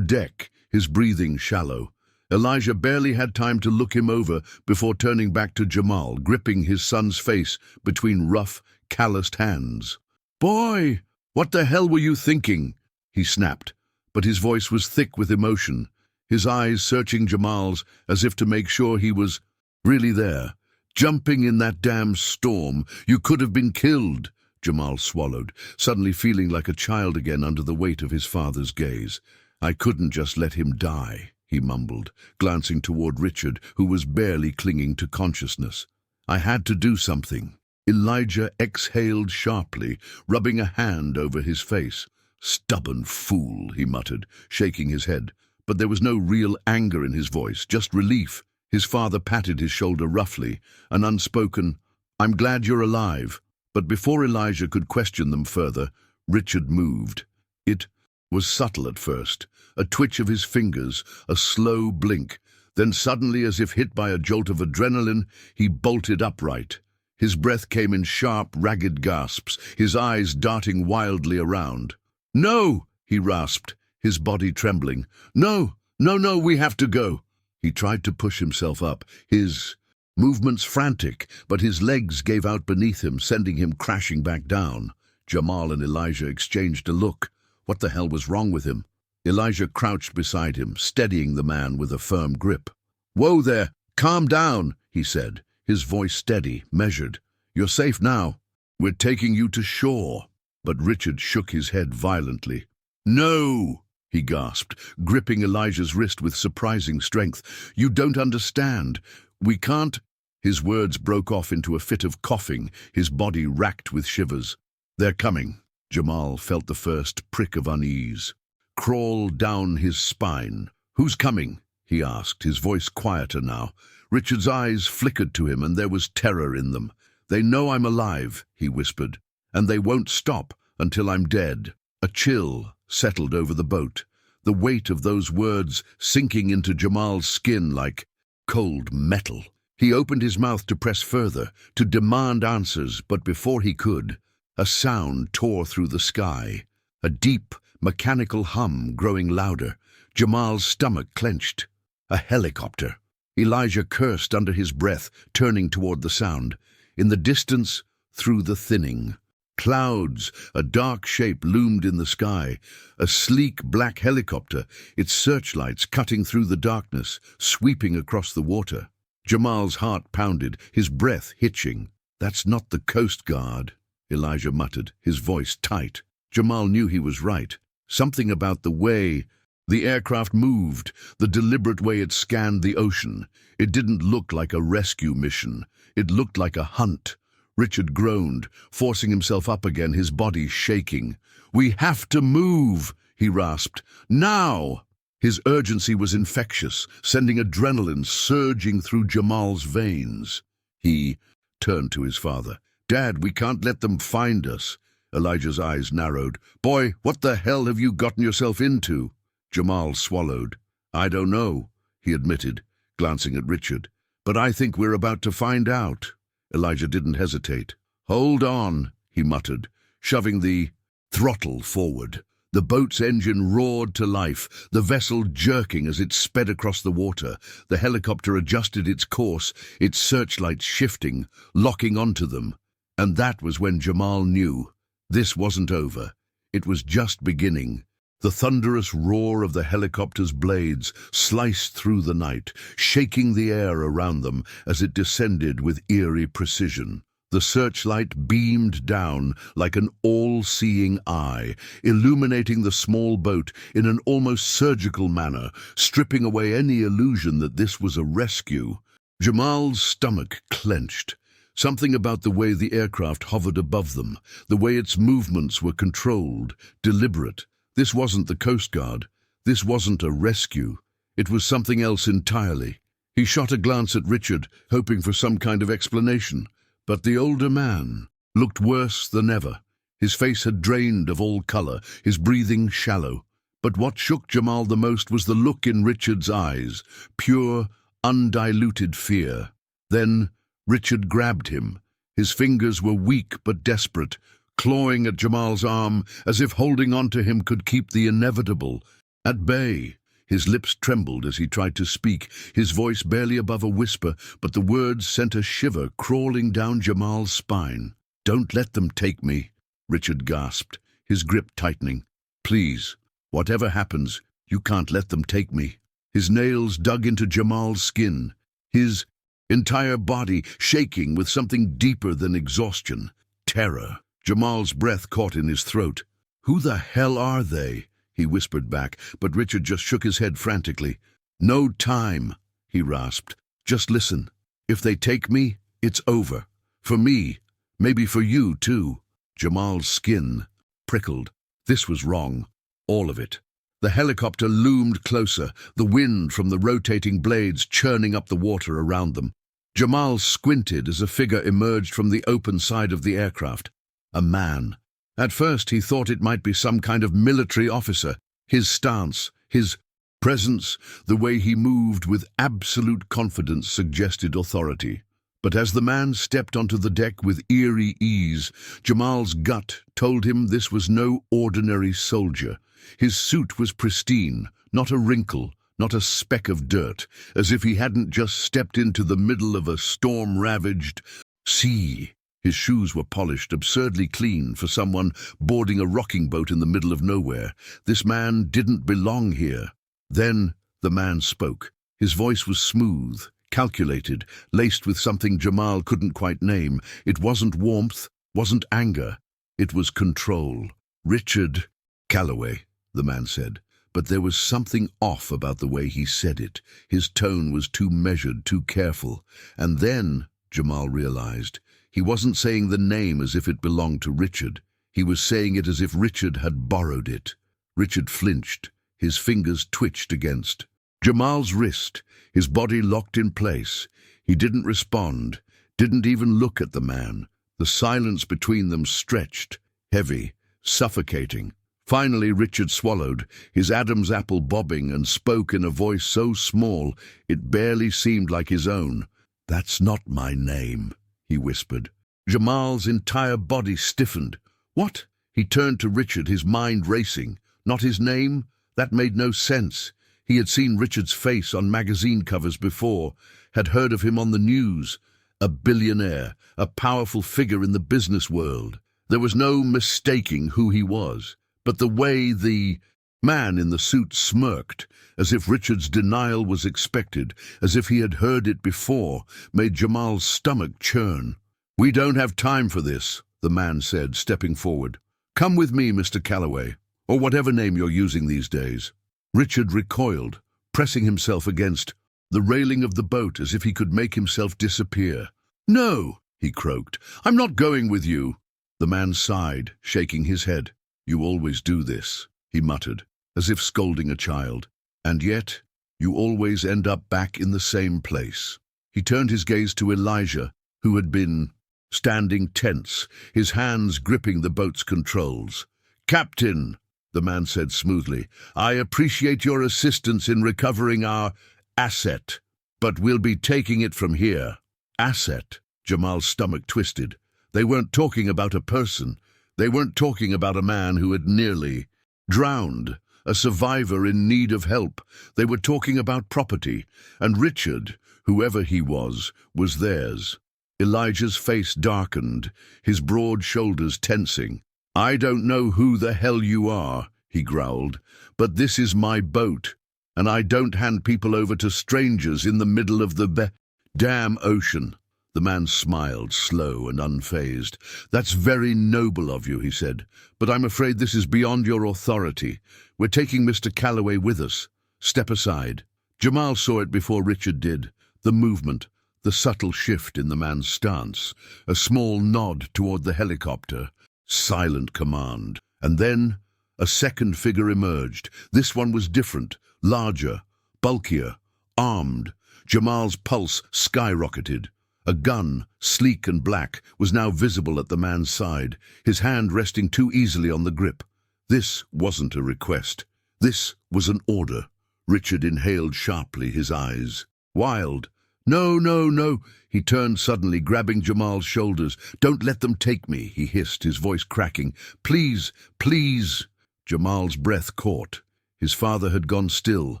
deck, his breathing shallow. Elijah barely had time to look him over before turning back to Jamal, gripping his son's face between rough, calloused hands. "Boy, what the hell were you thinking?" he snapped, but his voice was thick with emotion, his eyes searching Jamal's as if to make sure he was really there. "Jumping in that damn storm, you could have been killed." Jamal swallowed, suddenly feeling like a child again under the weight of his father's gaze. "I couldn't just let him die," he mumbled, glancing toward Richard, who was barely clinging to consciousness. "I had to do something." Elijah exhaled sharply, rubbing a hand over his face. "Stubborn fool," he muttered, shaking his head. But there was no real anger in his voice, just relief. His father patted his shoulder roughly, an unspoken, "I'm glad you're alive." But before Elijah could question them further, Richard moved. It was subtle at first, a twitch of his fingers, a slow blink. Then suddenly, as if hit by a jolt of adrenaline, he bolted upright. His breath came in sharp, ragged gasps, his eyes darting wildly around. "No!" he rasped, his body trembling. "No, no, no, we have to go." He tried to push himself up, his movements frantic, but his legs gave out beneath him, sending him crashing back down. Jamal and Elijah exchanged a look. What the hell was wrong with him? Elijah crouched beside him, steadying the man with a firm grip. "Whoa there! Calm down," he said, his voice steady, measured. "You're safe now. We're taking you to shore." But Richard shook his head violently. "No!" he gasped, gripping Elijah's wrist with surprising strength. "You don't understand. We can't—" His words broke off into a fit of coughing, his body racked with shivers. "They're coming." Jamal felt the first prick of unease crawl down his spine. "Who's coming?" he asked, his voice quieter now. Richard's eyes flickered to him, and there was terror in them. "They know I'm alive," he whispered, "and they won't stop until I'm dead." A chill settled over the boat, the weight of those words sinking into Jamal's skin like cold metal. He opened his mouth to press further, to demand answers, but before he could, a sound tore through the sky, a deep, mechanical hum growing louder. Jamal's stomach clenched. A helicopter. Elijah cursed under his breath, turning toward the sound. In the distance, through the thinning clouds, a dark shape loomed in the sky, a sleek black helicopter, its searchlights cutting through the darkness, sweeping across the water. Jamal's heart pounded, his breath hitching. "That's not the Coast Guard," Elijah muttered, his voice tight. Jamal knew he was right. Something about the way the aircraft moved, the deliberate way it scanned the ocean. It didn't look like a rescue mission. It looked like a hunt. Richard groaned, forcing himself up again, his body shaking. "We have to move," he rasped. "Now!" His urgency was infectious, sending adrenaline surging through Jamal's veins. He turned to his father. "Dad, we can't let them find us." Elijah's eyes narrowed. "Boy, what the hell have you gotten yourself into?" Jamal swallowed. "I don't know," he admitted, glancing at Richard. "But I think we're about to find out." Elijah didn't hesitate. "Hold on," he muttered, shoving the throttle forward. The boat's engine roared to life, the vessel jerking as it sped across the water. The helicopter adjusted its course, its searchlights shifting, locking onto them. And that was when Jamal knew. This wasn't over. It was just beginning. The thunderous roar of the helicopter's blades sliced through the night, shaking the air around them as it descended with eerie precision. The searchlight beamed down like an all-seeing eye, illuminating the small boat in an almost surgical manner, stripping away any illusion that this was a rescue. Jamal's stomach clenched. Something about the way the aircraft hovered above them, the way its movements were controlled, deliberate. This wasn't the Coast Guard. This wasn't a rescue. It was something else entirely. He shot a glance at Richard, hoping for some kind of explanation. But the older man looked worse than ever. His face had drained of all color, his breathing shallow. But what shook Jamal the most was the look in Richard's eyes, pure, undiluted fear. Then Richard grabbed him. His fingers were weak but desperate, clawing at Jamal's arm as if holding on to him could keep the inevitable at bay. His lips trembled as he tried to speak, his voice barely above a whisper, but the words sent a shiver crawling down Jamal's spine. "Don't let them take me," Richard gasped, his grip tightening. "Please, whatever happens, you can't let them take me." His nails dug into Jamal's skin, his entire body shaking with something deeper than exhaustion, terror. Jamal's breath caught in his throat. "Who the hell are they?" he whispered back, but Richard just shook his head frantically. "No time," he rasped. "Just listen. If they take me, it's over. For me, maybe for you too." Jamal's skin prickled. This was wrong. All of it. The helicopter loomed closer, the wind from the rotating blades churning up the water around them. Jamal squinted as a figure emerged from the open side of the aircraft. A man. At first he thought it might be some kind of military officer. His stance, his presence, the way he moved with absolute confidence suggested authority. But as the man stepped onto the deck with eerie ease, Jamal's gut told him this was no ordinary soldier. His suit was pristine, not a wrinkle, not a speck of dirt, as if he hadn't just stepped into the middle of a storm-ravaged sea. His shoes were polished, absurdly clean for someone boarding a rocking boat in the middle of nowhere. This man didn't belong here. Then the man spoke. His voice was smooth, calculated, laced with something Jamal couldn't quite name. It wasn't warmth, wasn't anger. It was control. "Richard Calloway," the man said, but there was something off about the way he said it. His tone was too measured, too careful. And then, Jamal realized, he wasn't saying the name as if it belonged to Richard. He was saying it as if Richard had borrowed it. Richard flinched. His fingers twitched against Jamal's wrist, his body locked in place. He didn't respond, didn't even look at the man. The silence between them stretched, heavy, suffocating. Finally, Richard swallowed, his Adam's apple bobbing, and spoke in a voice so small it barely seemed like his own. "That's not my name," he whispered. Jamal's entire body stiffened. "What?" He turned to Richard, his mind racing. Not his name? That made no sense. He had seen Richard's face on magazine covers before, had heard of him on the news. A billionaire, a powerful figure in the business world. There was no mistaking who he was. But the way the man in the suit smirked, as if Richard's denial was expected, as if he had heard it before, made Jamal's stomach churn. "We don't have time for this," the man said, stepping forward. "Come with me, Mr. Calloway, or whatever name you're using these days." Richard recoiled, pressing himself against the railing of the boat as if he could make himself disappear. "No," he croaked, "I'm not going with you." The man sighed, shaking his head. "You always do this," he muttered, as if scolding a child. "And yet, you always end up back in the same place." He turned his gaze to Elijah, who had been standing tense, his hands gripping the boat's controls. "Captain," the man said smoothly, "I appreciate your assistance in recovering our asset, but we'll be taking it from here." Asset? Jamal's stomach twisted. They weren't talking about a person. They weren't talking about a man who had nearly drowned, a survivor in need of help. They were talking about property, and Richard, whoever he was theirs. Elijah's face darkened, his broad shoulders tensing. "I don't know who the hell you are," he growled, "but this is my boat, and I don't hand people over to strangers in the middle of the damn ocean." The man smiled, slow and unfazed. "That's very noble of you," he said, "but I'm afraid this is beyond your authority. We're taking Mr. Calloway with us. Step aside." Jamal saw it before Richard did, the movement, the subtle shift in the man's stance, a small nod toward the helicopter, silent command. And then a second figure emerged. This one was different, larger, bulkier, armed. Jamal's pulse skyrocketed. A gun, sleek and black, was now visible at the man's side, his hand resting too easily on the grip. This wasn't a request. This was an order. Richard inhaled sharply, his eyes wild. No, no, no. He turned suddenly, grabbing Jamal's shoulders. Don't let them take me, he hissed, his voice cracking. Please, please. Jamal's breath caught. His father had gone still,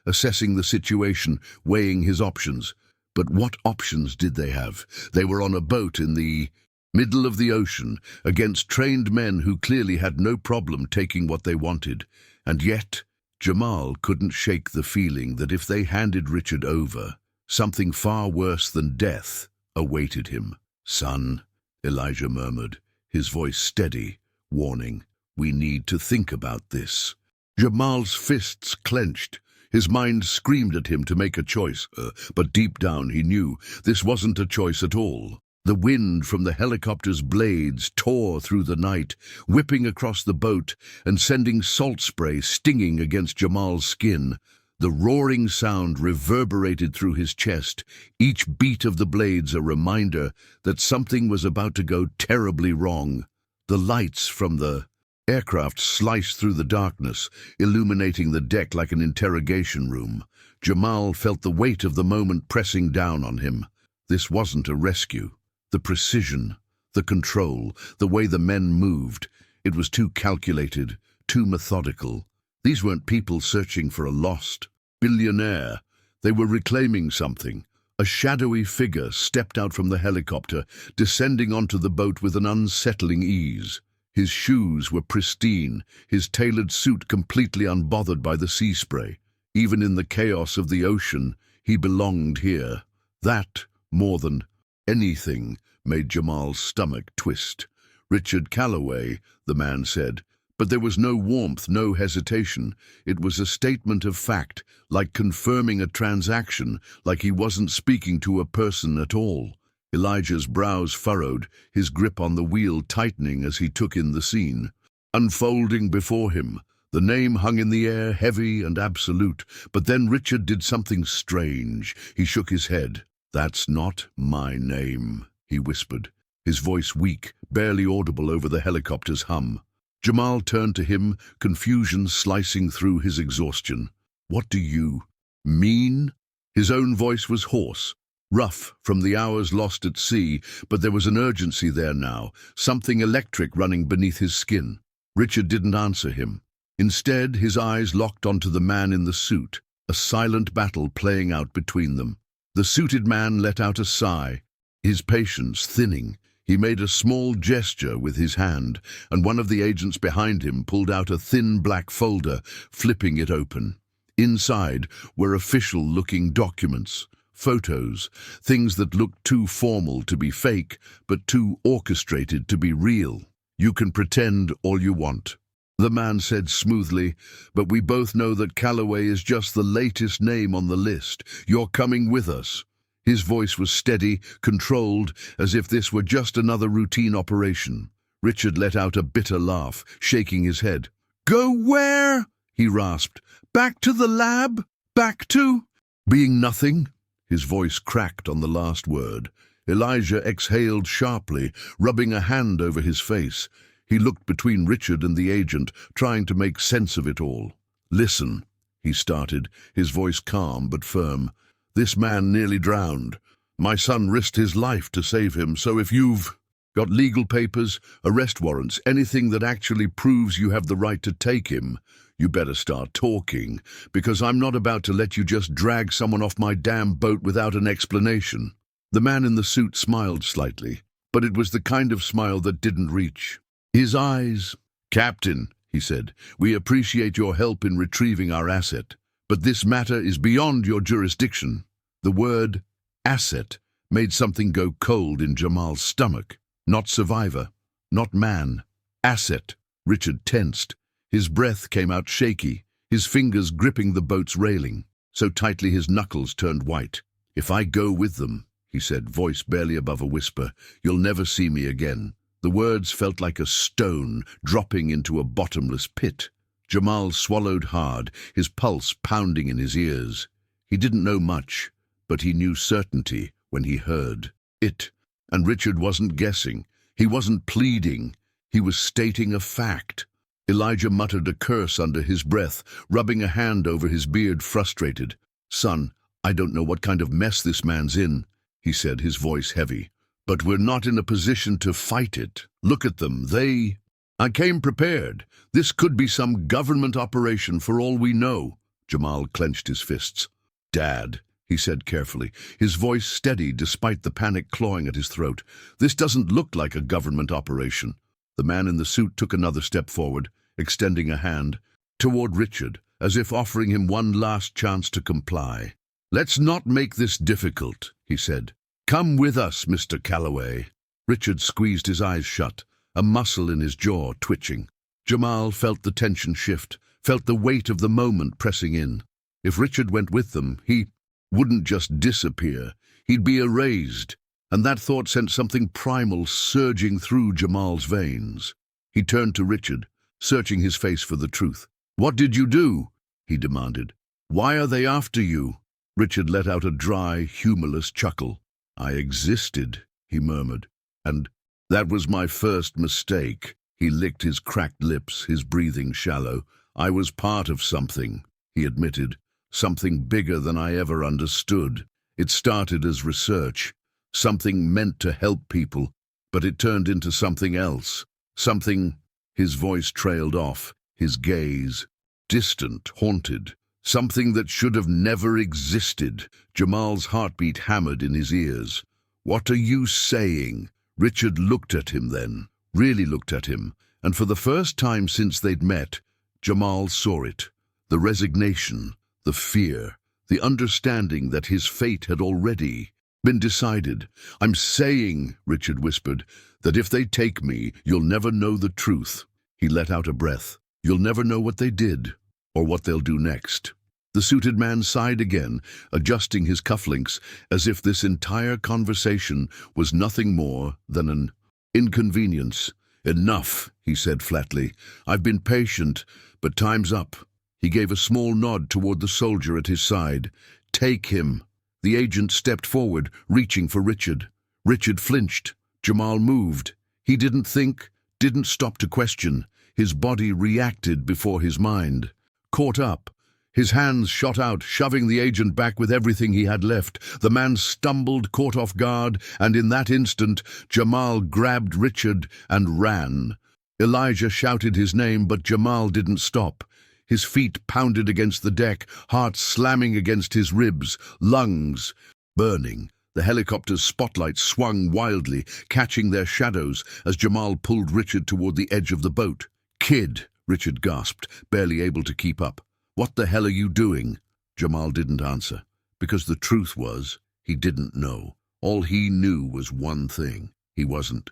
assessing the situation, weighing his options. But what options did they have? They were on a boat in the middle of the ocean, against trained men who clearly had no problem taking what they wanted. And yet, Jamal couldn't shake the feeling that if they handed Richard over, something far worse than death awaited him. Son, Elijah murmured, his voice steady, warning, we need to think about this. Jamal's fists clenched. His mind screamed at him to make a choice, but deep down he knew this wasn't a choice at all. The wind from the helicopter's blades tore through the night, whipping across the boat and sending salt spray stinging against Jamal's skin. The roaring sound reverberated through his chest, each beat of the blades a reminder that something was about to go terribly wrong. The lights from the aircraft sliced through the darkness, illuminating the deck like an interrogation room. Jamal felt the weight of the moment pressing down on him. This wasn't a rescue. The precision, the control, the way the men moved, it was too calculated, too methodical. These weren't people searching for a lost billionaire. They were reclaiming something. A shadowy figure stepped out from the helicopter, descending onto the boat with an unsettling ease. His shoes were pristine, his tailored suit completely unbothered by the sea spray. Even in the chaos of the ocean, he belonged here. That, more than anything, made Jamal's stomach twist. Richard Calloway, the man said, but there was no warmth, no hesitation. It was a statement of fact, like confirming a transaction, like he wasn't speaking to a person at all. Elijah's brows furrowed, his grip on the wheel tightening as he took in the scene. Unfolding before him, the name hung in the air, heavy and absolute. But then Richard did something strange. He shook his head. That's not my name, he whispered, his voice weak, barely audible over the helicopter's hum. Jamal turned to him, confusion slicing through his exhaustion. What do you mean? His own voice was hoarse, rough from the hours lost at sea, but there was an urgency there now, something electric running beneath his skin. Richard didn't answer him. Instead, his eyes locked onto the man in the suit, a silent battle playing out between them. The suited man let out a sigh, his patience thinning. He made a small gesture with his hand, and one of the agents behind him pulled out a thin black folder, flipping it open. Inside were official-looking documents, photos, things that looked too formal to be fake, but too orchestrated to be real. You can pretend all you want, the man said smoothly, but we both know that Calloway is just the latest name on the list. You're coming with us. His voice was steady, controlled, as if this were just another routine operation. Richard let out a bitter laugh, shaking his head. Go where? He rasped. Back to the lab? Back to being nothing? His voice cracked on the last word. Elijah exhaled sharply, rubbing a hand over his face. He looked between Richard and the agent, trying to make sense of it all. Listen, he started, his voice calm but firm. This man nearly drowned. My son risked his life to save him, so if you've got legal papers, arrest warrants, anything that actually proves you have the right to take him, you better start talking, because I'm not about to let you just drag someone off my damn boat without an explanation. The man in the suit smiled slightly, but it was the kind of smile that didn't reach. His eyes, Captain, he said, we appreciate your help in retrieving our asset. But this matter is beyond your jurisdiction. The word asset made something go cold in Jamal's stomach. Not survivor, not man. Asset. Richard tensed. His breath came out shaky, his fingers gripping the boat's railing, so tightly his knuckles turned white. If I go with them, he said, voice barely above a whisper, you'll never see me again. The words felt like a stone dropping into a bottomless pit. Jamal swallowed hard, his pulse pounding in his ears. He didn't know much, but he knew certainty when he heard it. And Richard wasn't guessing. He wasn't pleading. He was stating a fact. Elijah muttered a curse under his breath, rubbing a hand over his beard, frustrated. "Son, I don't know what kind of mess this man's in," he said, his voice heavy. "But we're not in a position to fight it. Look at them, I came prepared. This could be some government operation for all we know." Jamal clenched his fists. "Dad," he said carefully, his voice steady despite the panic clawing at his throat, "this doesn't look like a government operation." The man in the suit took another step forward, extending a hand toward Richard, as if offering him one last chance to comply. "Let's not make this difficult," he said. "Come with us, Mr. Calloway." Richard squeezed his eyes shut, a muscle in his jaw twitching. Jamal felt the tension shift, felt the weight of the moment pressing in. If Richard went with them, he wouldn't just disappear, he'd be erased, and that thought sent something primal surging through Jamal's veins. He turned to Richard, searching his face for the truth. "What did you do?" he demanded. "Why are they after you?" Richard let out a dry, humorless chuckle. "I existed," he murmured, "and that was my first mistake." He licked his cracked lips, his breathing shallow. "I was part of something," he admitted, "something bigger than I ever understood. It started as research, something meant to help people, but it turned into something else. Something—" His voice trailed off, his gaze distant, haunted. "Something that should have never existed." Jamal's heartbeat hammered in his ears. "What are you saying?" Richard looked at him then, really looked at him, and for the first time since they'd met, Jamal saw it. The resignation, the fear, the understanding that his fate had already been decided. "I'm saying," Richard whispered, "that if they take me, you'll never know the truth." He let out a breath. "You'll never know what they did, or what they'll do next." The suited man sighed again, adjusting his cufflinks, as if this entire conversation was nothing more than an inconvenience. "Enough," he said flatly. "I've been patient, but time's up." He gave a small nod toward the soldier at his side. "Take him." The agent stepped forward, reaching for Richard. Richard flinched. Jamal moved. He didn't think, didn't stop to question. His body reacted before his mind. Caught up. His hands shot out, shoving the agent back with everything he had left. The man stumbled, caught off guard, and in that instant, Jamal grabbed Richard and ran. Elijah shouted his name, but Jamal didn't stop. His feet pounded against the deck, heart slamming against his ribs, lungs burning. The helicopter's spotlight swung wildly, catching their shadows as Jamal pulled Richard toward the edge of the boat. "Kid," Richard gasped, barely able to keep up. "What the hell are you doing?" Jamal didn't answer, because the truth was, he didn't know. All he knew was one thing. He wasn't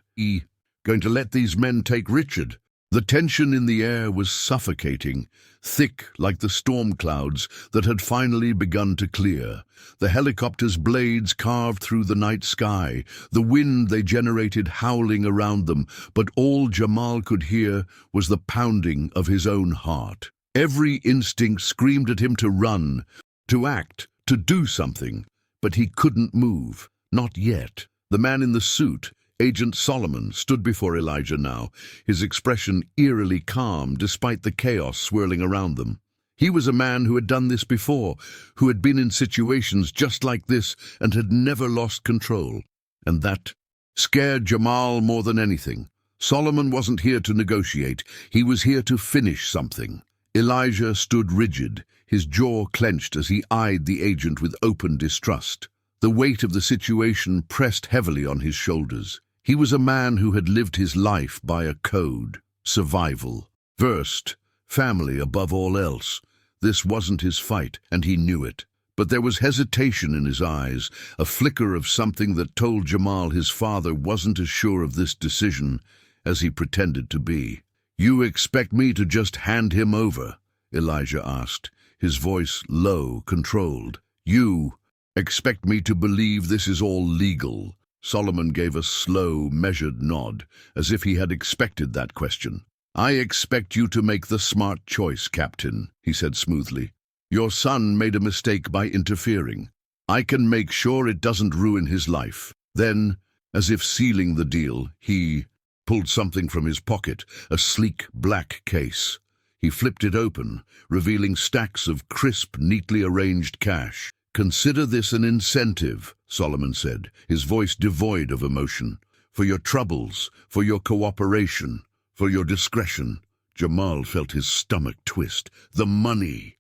going to let these men take Richard. The tension in the air was suffocating, thick like the storm clouds that had finally begun to clear. The helicopter's blades carved through the night sky, the wind they generated howling around them, but all Jamal could hear was the pounding of his own heart. Every instinct screamed at him to run, to act, to do something, but he couldn't move. Not yet. The man in the suit, Agent Solomon, stood before Elijah now, his expression eerily calm despite the chaos swirling around them. He was a man who had done this before, who had been in situations just like this and had never lost control. And that scared Jamal more than anything. Solomon wasn't here to negotiate. He was here to finish something. Elijah stood rigid, his jaw clenched as he eyed the agent with open distrust. The weight of the situation pressed heavily on his shoulders. He was a man who had lived his life by a code: survival, first, family above all else. This wasn't his fight, and he knew it. But there was hesitation in his eyes, a flicker of something that told Jamal his father wasn't as sure of this decision as he pretended to be. "You expect me to just hand him over?" Elijah asked, his voice low, controlled. "You expect me to believe this is all legal?" Solomon gave a slow, measured nod, as if he had expected that question. "I expect you to make the smart choice, Captain," he said smoothly. "Your son made a mistake by interfering. I can make sure it doesn't ruin his life." Then, as if sealing the deal, he pulled something from his pocket, a sleek black case. He flipped it open, revealing stacks of crisp, neatly arranged cash. "Consider this an incentive," Solomon said, his voice devoid of emotion. "For your troubles, for your cooperation, for your discretion." Jamal felt his stomach twist. The money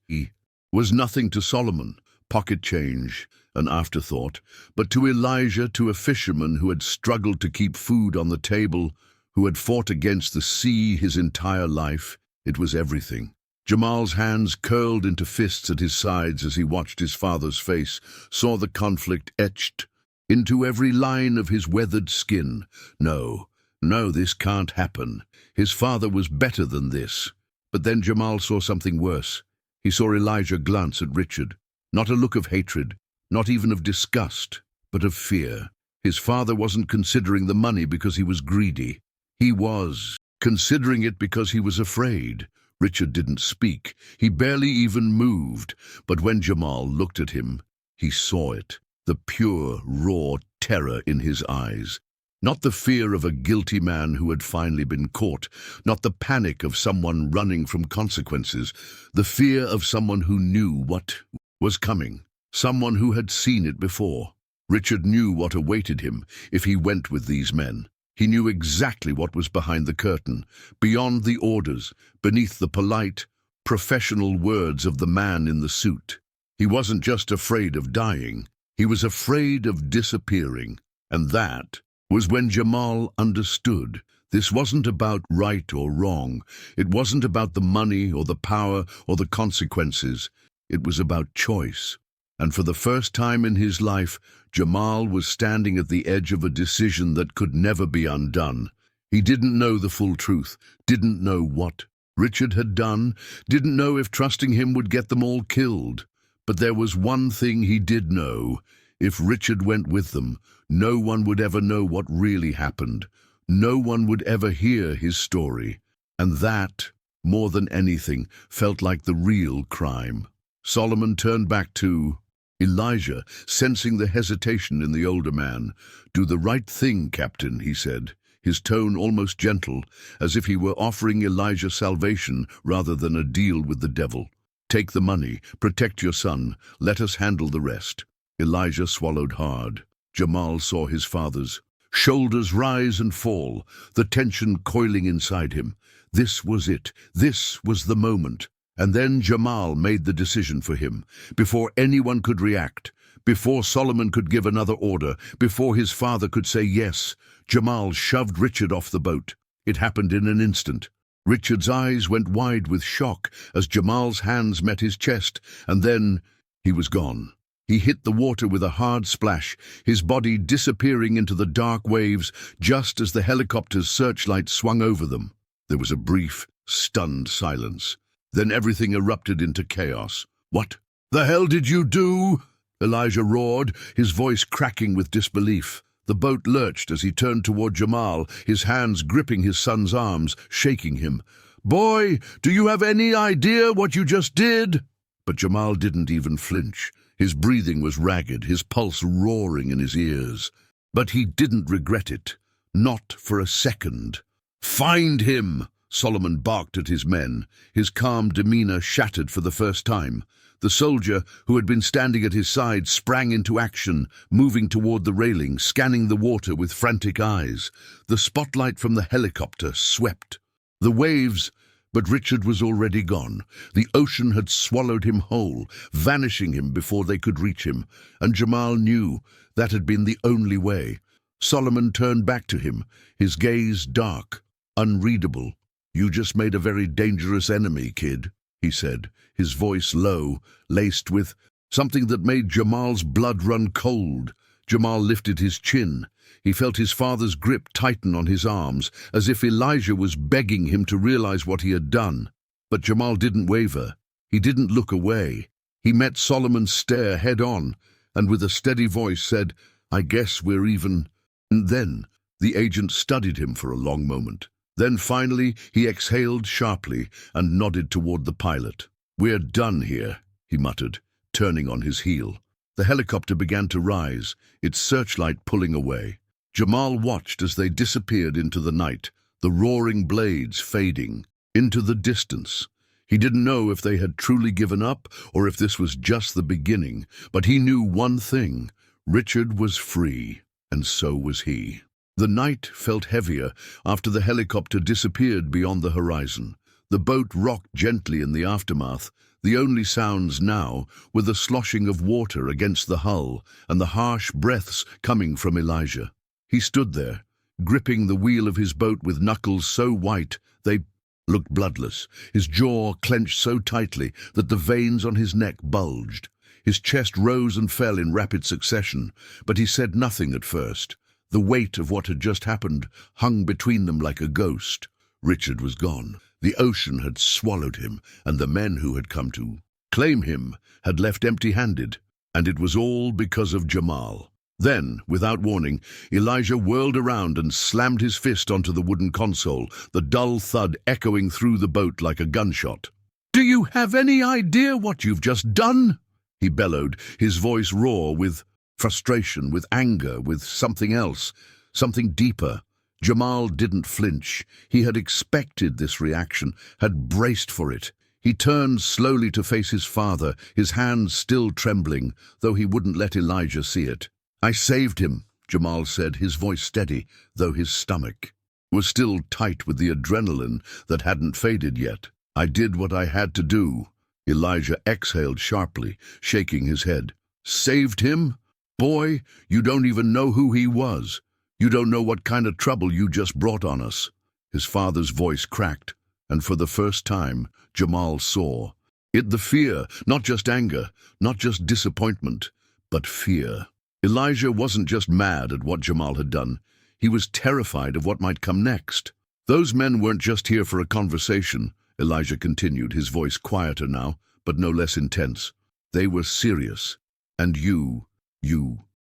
was nothing to Solomon, pocket change, an afterthought, but to Elijah, to a fisherman who had struggled to keep food on the table, who had fought against the sea his entire life, it was everything. Jamal's hands curled into fists at his sides as he watched his father's face, saw the conflict etched into every line of his weathered skin. No, this can't happen. His father was better than this. But then Jamal saw something worse. He saw Elijah glance at Richard. Not a look of hatred, not even of disgust, but of fear. His father wasn't considering the money because he was greedy. He was considering it because he was afraid. Richard didn't speak. He barely even moved. But when Jamal looked at him, he saw it. The pure, raw terror in his eyes. Not the fear of a guilty man who had finally been caught. Not the panic of someone running from consequences. The fear of someone who knew what was coming. Someone who had seen it before. Richard knew what awaited him if he went with these men. He knew exactly what was behind the curtain, beyond the orders, beneath the polite, professional words of the man in the suit. He wasn't just afraid of dying, he was afraid of disappearing. And that was when Jamal understood. This wasn't about right or wrong. It wasn't about the money or the power or the consequences. It was about choice. And for the first time in his life, Jamal was standing at the edge of a decision that could never be undone. He didn't know the full truth, didn't know what Richard had done, didn't know if trusting him would get them all killed. But there was one thing he did know. If Richard went with them, no one would ever know what really happened. No one would ever hear his story. And that, more than anything, felt like the real crime. Solomon turned back to Elijah, sensing the hesitation in the older man. "Do the right thing, Captain," he said, his tone almost gentle, as if he were offering Elijah salvation rather than a deal with the devil. "Take the money, protect your son, let us handle the rest." Elijah swallowed hard. Jamal saw his father's shoulders rise and fall, the tension coiling inside him. This was it. This was the moment. And then Jamal made the decision for him, before anyone could react, before Solomon could give another order, before his father could say yes. Jamal shoved Richard off the boat. It happened in an instant. Richard's eyes went wide with shock as Jamal's hands met his chest, and then he was gone. He hit the water with a hard splash, his body disappearing into the dark waves just as the helicopter's searchlight swung over them. There was a brief, stunned silence. Then everything erupted into chaos. "What the hell did you do?" Elijah roared, his voice cracking with disbelief. The boat lurched as he turned toward Jamal, his hands gripping his son's arms, shaking him. "Boy, do you have any idea what you just did?" But Jamal didn't even flinch. His breathing was ragged, his pulse roaring in his ears. But he didn't regret it. Not for a second. "Find him!" Solomon barked at his men, his calm demeanor shattered for the first time. The soldier, who had been standing at his side, sprang into action, moving toward the railing, scanning the water with frantic eyes. The spotlight from the helicopter swept the waves, but Richard was already gone. The ocean had swallowed him whole, vanishing him before they could reach him, and Jamal knew that had been the only way. Solomon turned back to him, his gaze dark, unreadable. "You just made a very dangerous enemy, kid," he said, his voice low, laced with something that made Jamal's blood run cold. Jamal lifted his chin. He felt his father's grip tighten on his arms, as if Elijah was begging him to realize what he had done. But Jamal didn't waver. He didn't look away. He met Solomon's stare head-on, and with a steady voice said, "I guess we're even." And then the agent studied him for a long moment. Then finally he exhaled sharply and nodded toward the pilot. "We're done here," he muttered, turning on his heel. The helicopter began to rise, its searchlight pulling away. Jamal watched as they disappeared into the night, the roaring blades fading into the distance. He didn't know if they had truly given up or if this was just the beginning, but he knew one thing: Richard was free, and so was he. The night felt heavier after the helicopter disappeared beyond the horizon. The boat rocked gently in the aftermath. The only sounds now were the sloshing of water against the hull and the harsh breaths coming from Elijah. He stood there, gripping the wheel of his boat with knuckles so white they looked bloodless, his jaw clenched so tightly that the veins on his neck bulged. His chest rose and fell in rapid succession, but he said nothing at first. The weight of what had just happened hung between them like a ghost. Richard was gone. The ocean had swallowed him, and the men who had come to claim him had left empty-handed, and it was all because of Jamal. Then, without warning, Elijah whirled around and slammed his fist onto the wooden console, the dull thud echoing through the boat like a gunshot. "Do you have any idea what you've just done?" he bellowed, his voice raw with frustration, with anger, with something else, something deeper. Jamal didn't flinch. He had expected this reaction, had braced for it. He turned slowly to face his father, his hands still trembling, though he wouldn't let Elijah see it. "I saved him," Jamal said, his voice steady, though his stomach was still tight with the adrenaline that hadn't faded yet. "I did what I had to do." Elijah exhaled sharply, shaking his head. "Saved him? Boy, you don't even know who he was. You don't know what kind of trouble you just brought on us." His father's voice cracked, and for the first time, Jamal saw it, the fear, not just anger, not just disappointment, but fear. Elijah wasn't just mad at what Jamal had done. He was terrified of what might come next. "Those men weren't just here for a conversation," Elijah continued, his voice quieter now, but no less intense. "They were serious. And you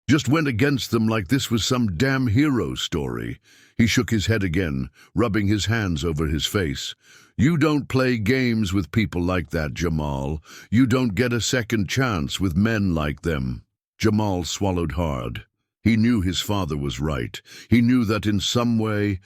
just went against them like this was some damn hero story." He shook his head again, rubbing his hands over his face. "You don't play games with people like that, Jamal. You don't get a second chance with men like them." Jamal swallowed hard. He knew his father was right. He knew that in some way,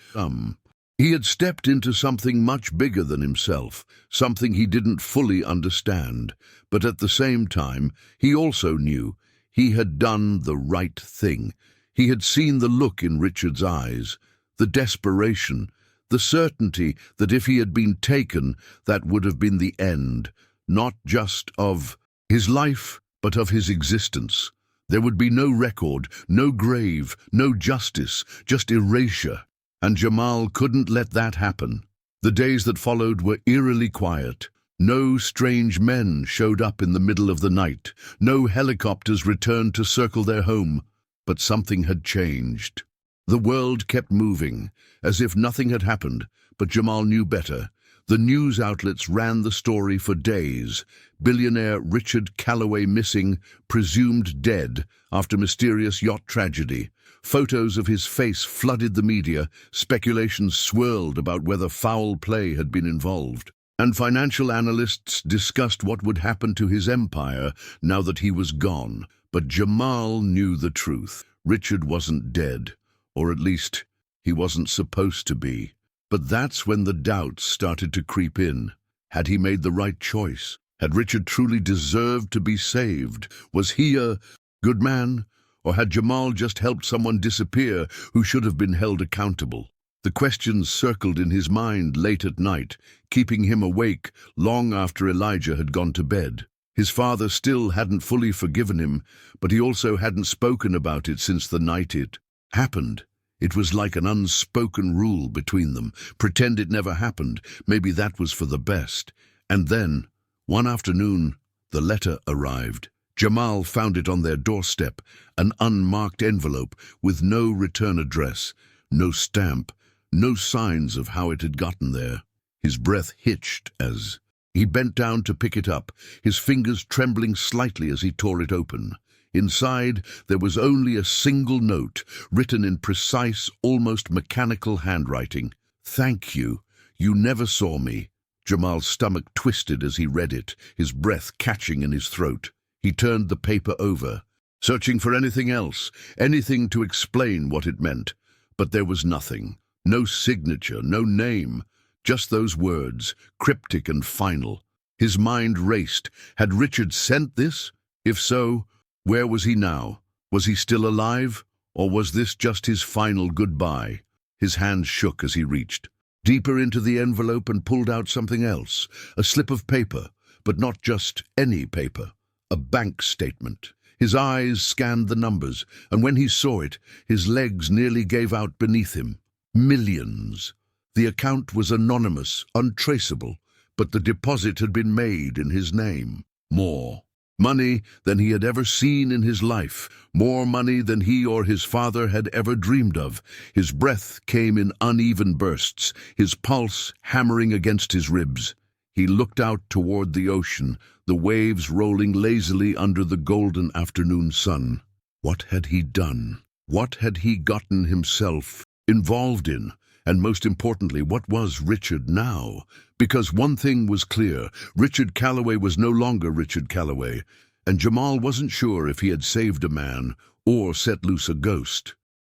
he had stepped into something much bigger than himself, something he didn't fully understand. But at the same time, he also knew he had done the right thing. He had seen the look in Richard's eyes, the desperation, the certainty that if he had been taken, that would have been the end, not just of his life, but of his existence. There would be no record, no grave, no justice, just erasure. And Jamal couldn't let that happen. The days that followed were eerily quiet. No strange men showed up in the middle of the night. No helicopters returned to circle their home. But something had changed. The world kept moving, as if nothing had happened, but Jamal knew better. The news outlets ran the story for days. Billionaire Richard Calloway missing, presumed dead after mysterious yacht tragedy. Photos of his face flooded the media. Speculations swirled about whether foul play had been involved. And financial analysts discussed what would happen to his empire now that he was gone. But Jamal knew the truth. Richard wasn't dead, or at least he wasn't supposed to be. But that's when the doubts started to creep in. Had he made the right choice? Had Richard truly deserved to be saved? Was he a good man? Or had Jamal just helped someone disappear who should have been held accountable? The questions circled in his mind late at night, keeping him awake long after Elijah had gone to bed. His father still hadn't fully forgiven him, but he also hadn't spoken about it since the night it happened. It was like an unspoken rule between them. Pretend it never happened. Maybe that was for the best. And then, one afternoon, the letter arrived. Jamal found it on their doorstep, an unmarked envelope with no return address, no stamp, no signs of how it had gotten there. His breath hitched as he bent down to pick it up, his fingers trembling slightly as he tore it open. Inside, there was only a single note, written in precise, almost mechanical handwriting. "Thank you. You never saw me." Jamal's stomach twisted as he read it, his breath catching in his throat. He turned the paper over, searching for anything else, anything to explain what it meant. But there was nothing. No signature, no name, just those words, cryptic and final. His mind raced. Had Richard sent this? If so, where was he now? Was he still alive? Or was this just his final goodbye? His hand shook as he reached deeper into the envelope and pulled out something else, a slip of paper, but not just any paper, a bank statement. His eyes scanned the numbers, and when he saw it, his legs nearly gave out beneath him. Millions. The account was anonymous, untraceable, but the deposit had been made in his name. More money than he had ever seen in his life, more money than he or his father had ever dreamed of. His breath came in uneven bursts, his pulse hammering against his ribs. He looked out toward the ocean, the waves rolling lazily under the golden afternoon sun. What had he done? What had he gotten himself involved in? And most importantly, what was Richard now? Because one thing was clear, Richard Calloway was no longer Richard Calloway, and Jamal wasn't sure if he had saved a man or set loose a ghost.